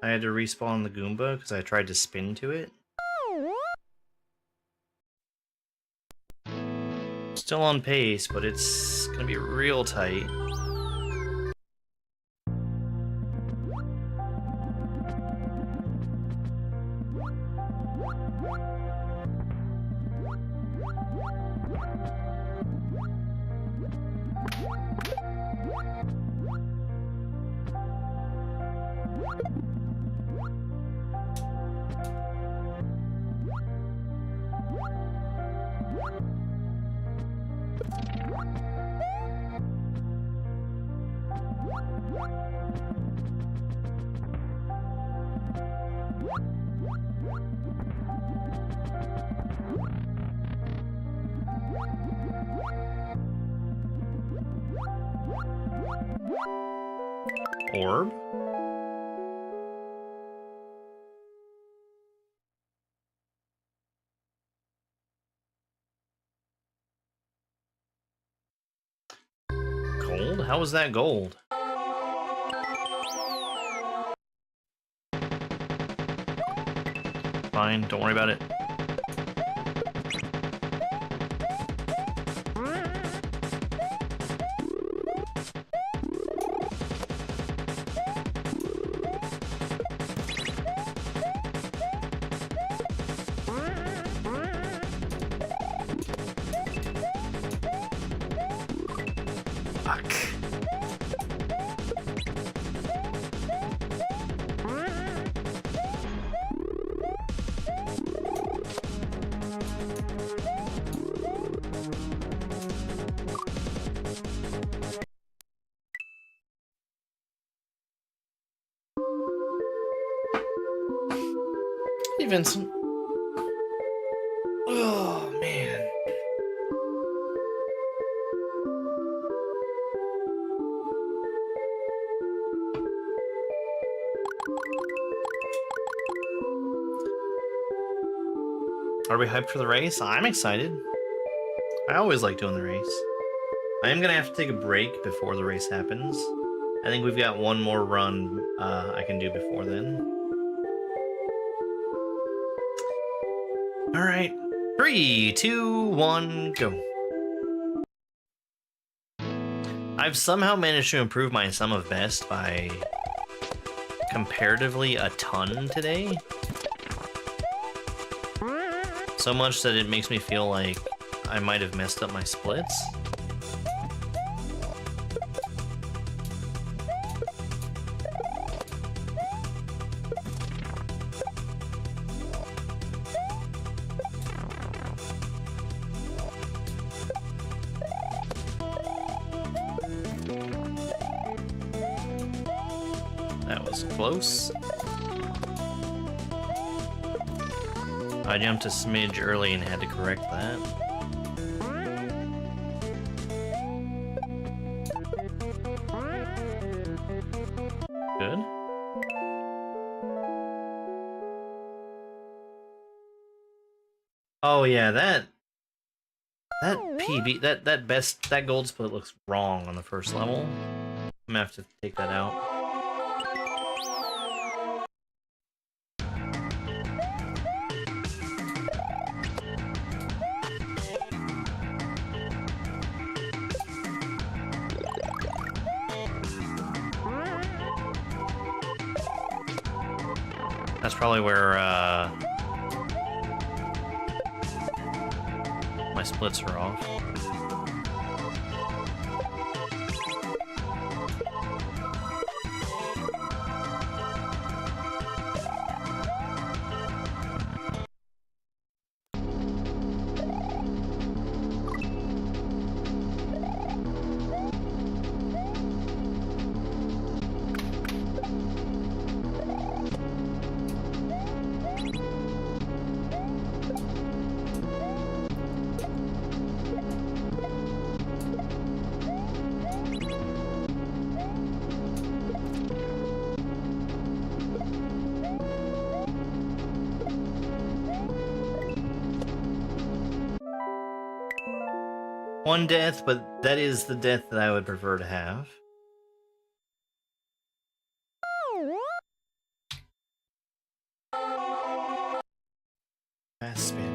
I had to respawn the Goomba because I tried to spin to it. Still on pace, but it's gonna be real tight. Orb? Gold? How was that gold? Fine, don't worry about it. Fuck. Hey, Vincent. Oh, man. Are we hyped for the race? I'm excited. I always like doing the race. I am gonna have to take a break before the race happens. I think we've got one more run I can do before then. Alright. 3, 2, 1, go. I've somehow managed to improve my sum of best by comparatively a ton today. So much that it makes me feel like I might have messed up my splits. That was close. I jumped a smidge early and had to correct that. Good. Oh yeah, that PB that gold split looks wrong on the first level. I'm gonna have to take that out. That's probably where my splits are off. One death, but that is the death that I would prefer to have. Fast spin.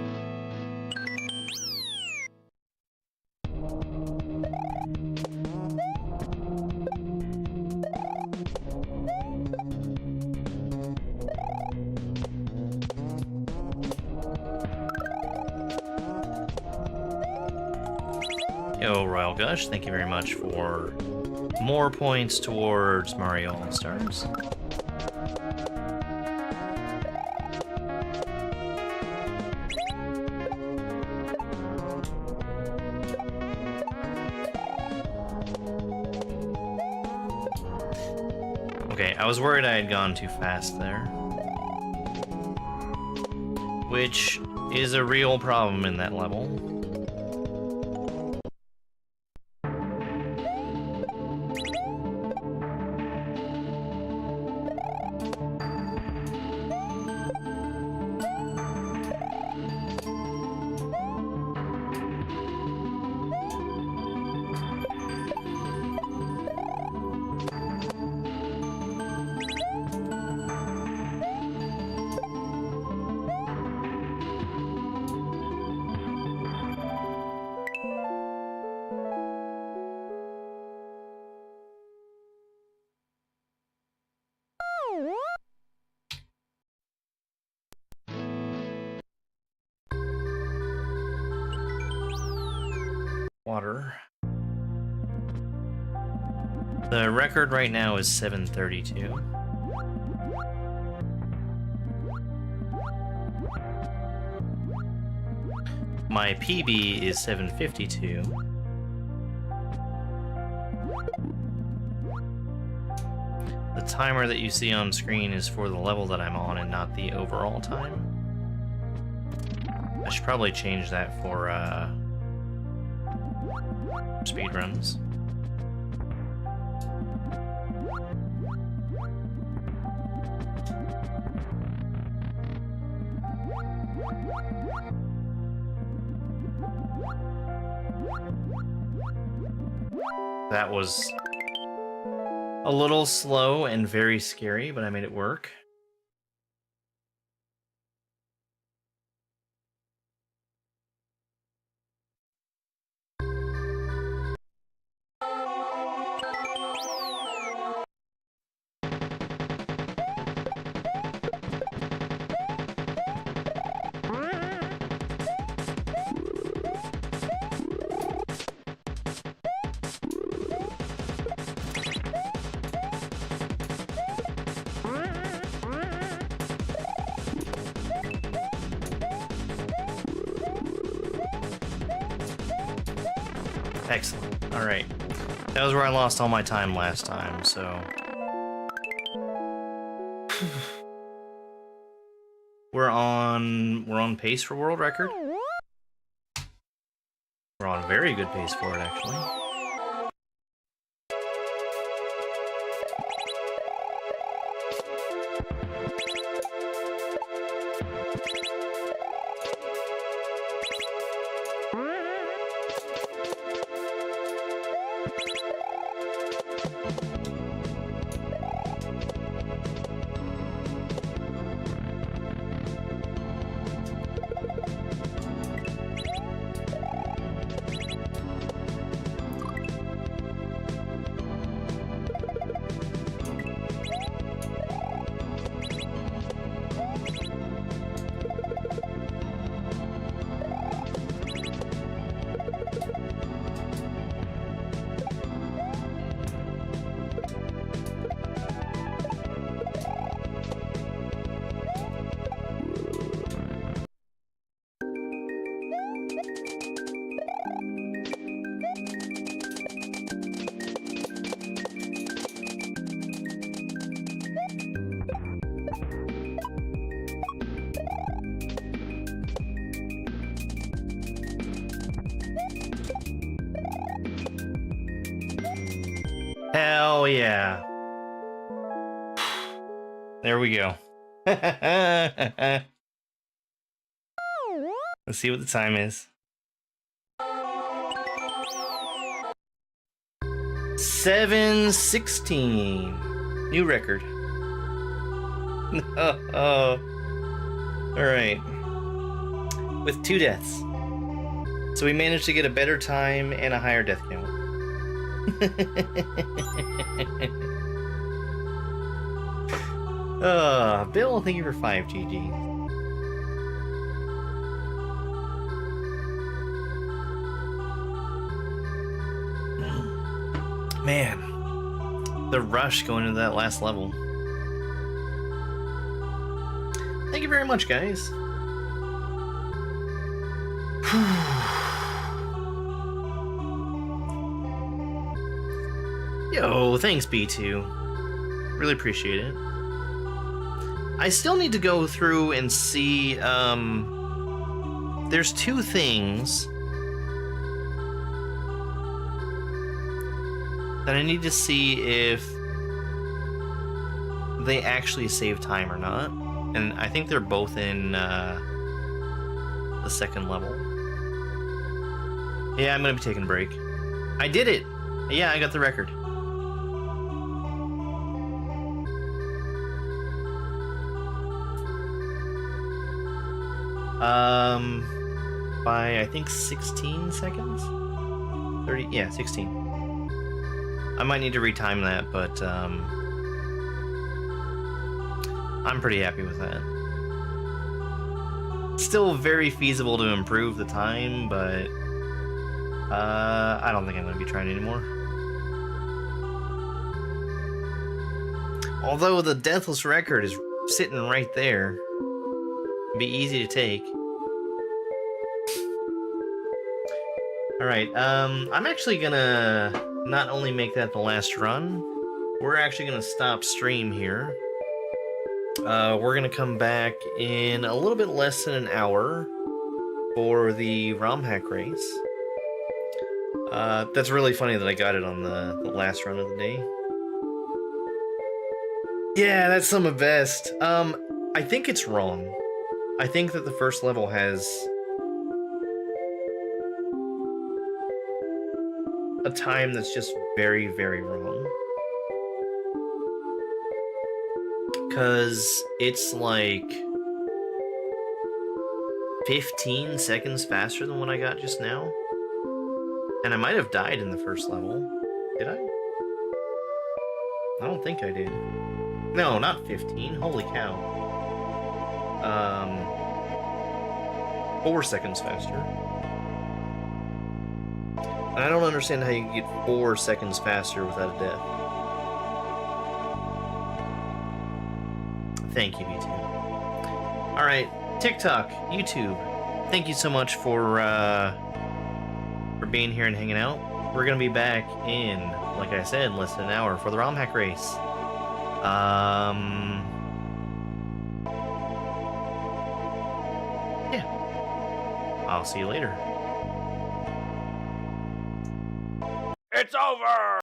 Yo, Royal Gush, thank you very much for more points towards Mario All-Stars. Okay, I was worried I had gone too fast there. Which is a real problem in that level. Water. The record right now is 732. My PB is 752. The timer that you see on screen is for the level that I'm on and not the overall time. I should probably change that for speedruns. That was a little slow and very scary, but I made it work. Excellent. All right. That was where I lost all my time last time, so... We're on pace for world record. We're on very good pace for it, actually. Hell yeah. There we go. Let's see what the time is. 7:16. New record. Oh. Alright. With 2 deaths. So we managed to get a better time and a higher death count. Bill, thank you for 5 GG. Man, the rush going into that last level. Thank you very much, guys. Yo, thanks, B2. Really appreciate it. I still need to go through and see, there's 2 things that I need to see if they actually save time or not. And I think they're both in, the second level. Yeah, I'm gonna be taking a break. I did it! Yeah, I got the record. By I think 16 seconds? 30, yeah, 16. I might need to retime that, but I'm pretty happy with that. Still very feasible to improve the time, but I don't think I'm going to be trying anymore. Although the deathless record is sitting right there. It'd be easy to take. Alright, I'm actually gonna not only make that the last run, we're actually gonna stop stream here. We're gonna come back in a little bit less than an hour for the ROM hack race. That's really funny that I got it on the last run of the day. Yeah, that's some of best. I think it's wrong. I think that the first level has a time that's just very, very wrong. Because it's like 15 seconds faster than what I got just now. And I might have died in the first level. Did I? I don't think I did. No, not 15. Holy cow. 4 seconds faster. And I don't understand how you can get 4 seconds faster without a death. Thank you, YouTube. Alright, TikTok, YouTube. Thank you so much for being here and hanging out. We're gonna be back in, like I said, less than an hour for the ROM hack race. Yeah. I'll see you later. It's over!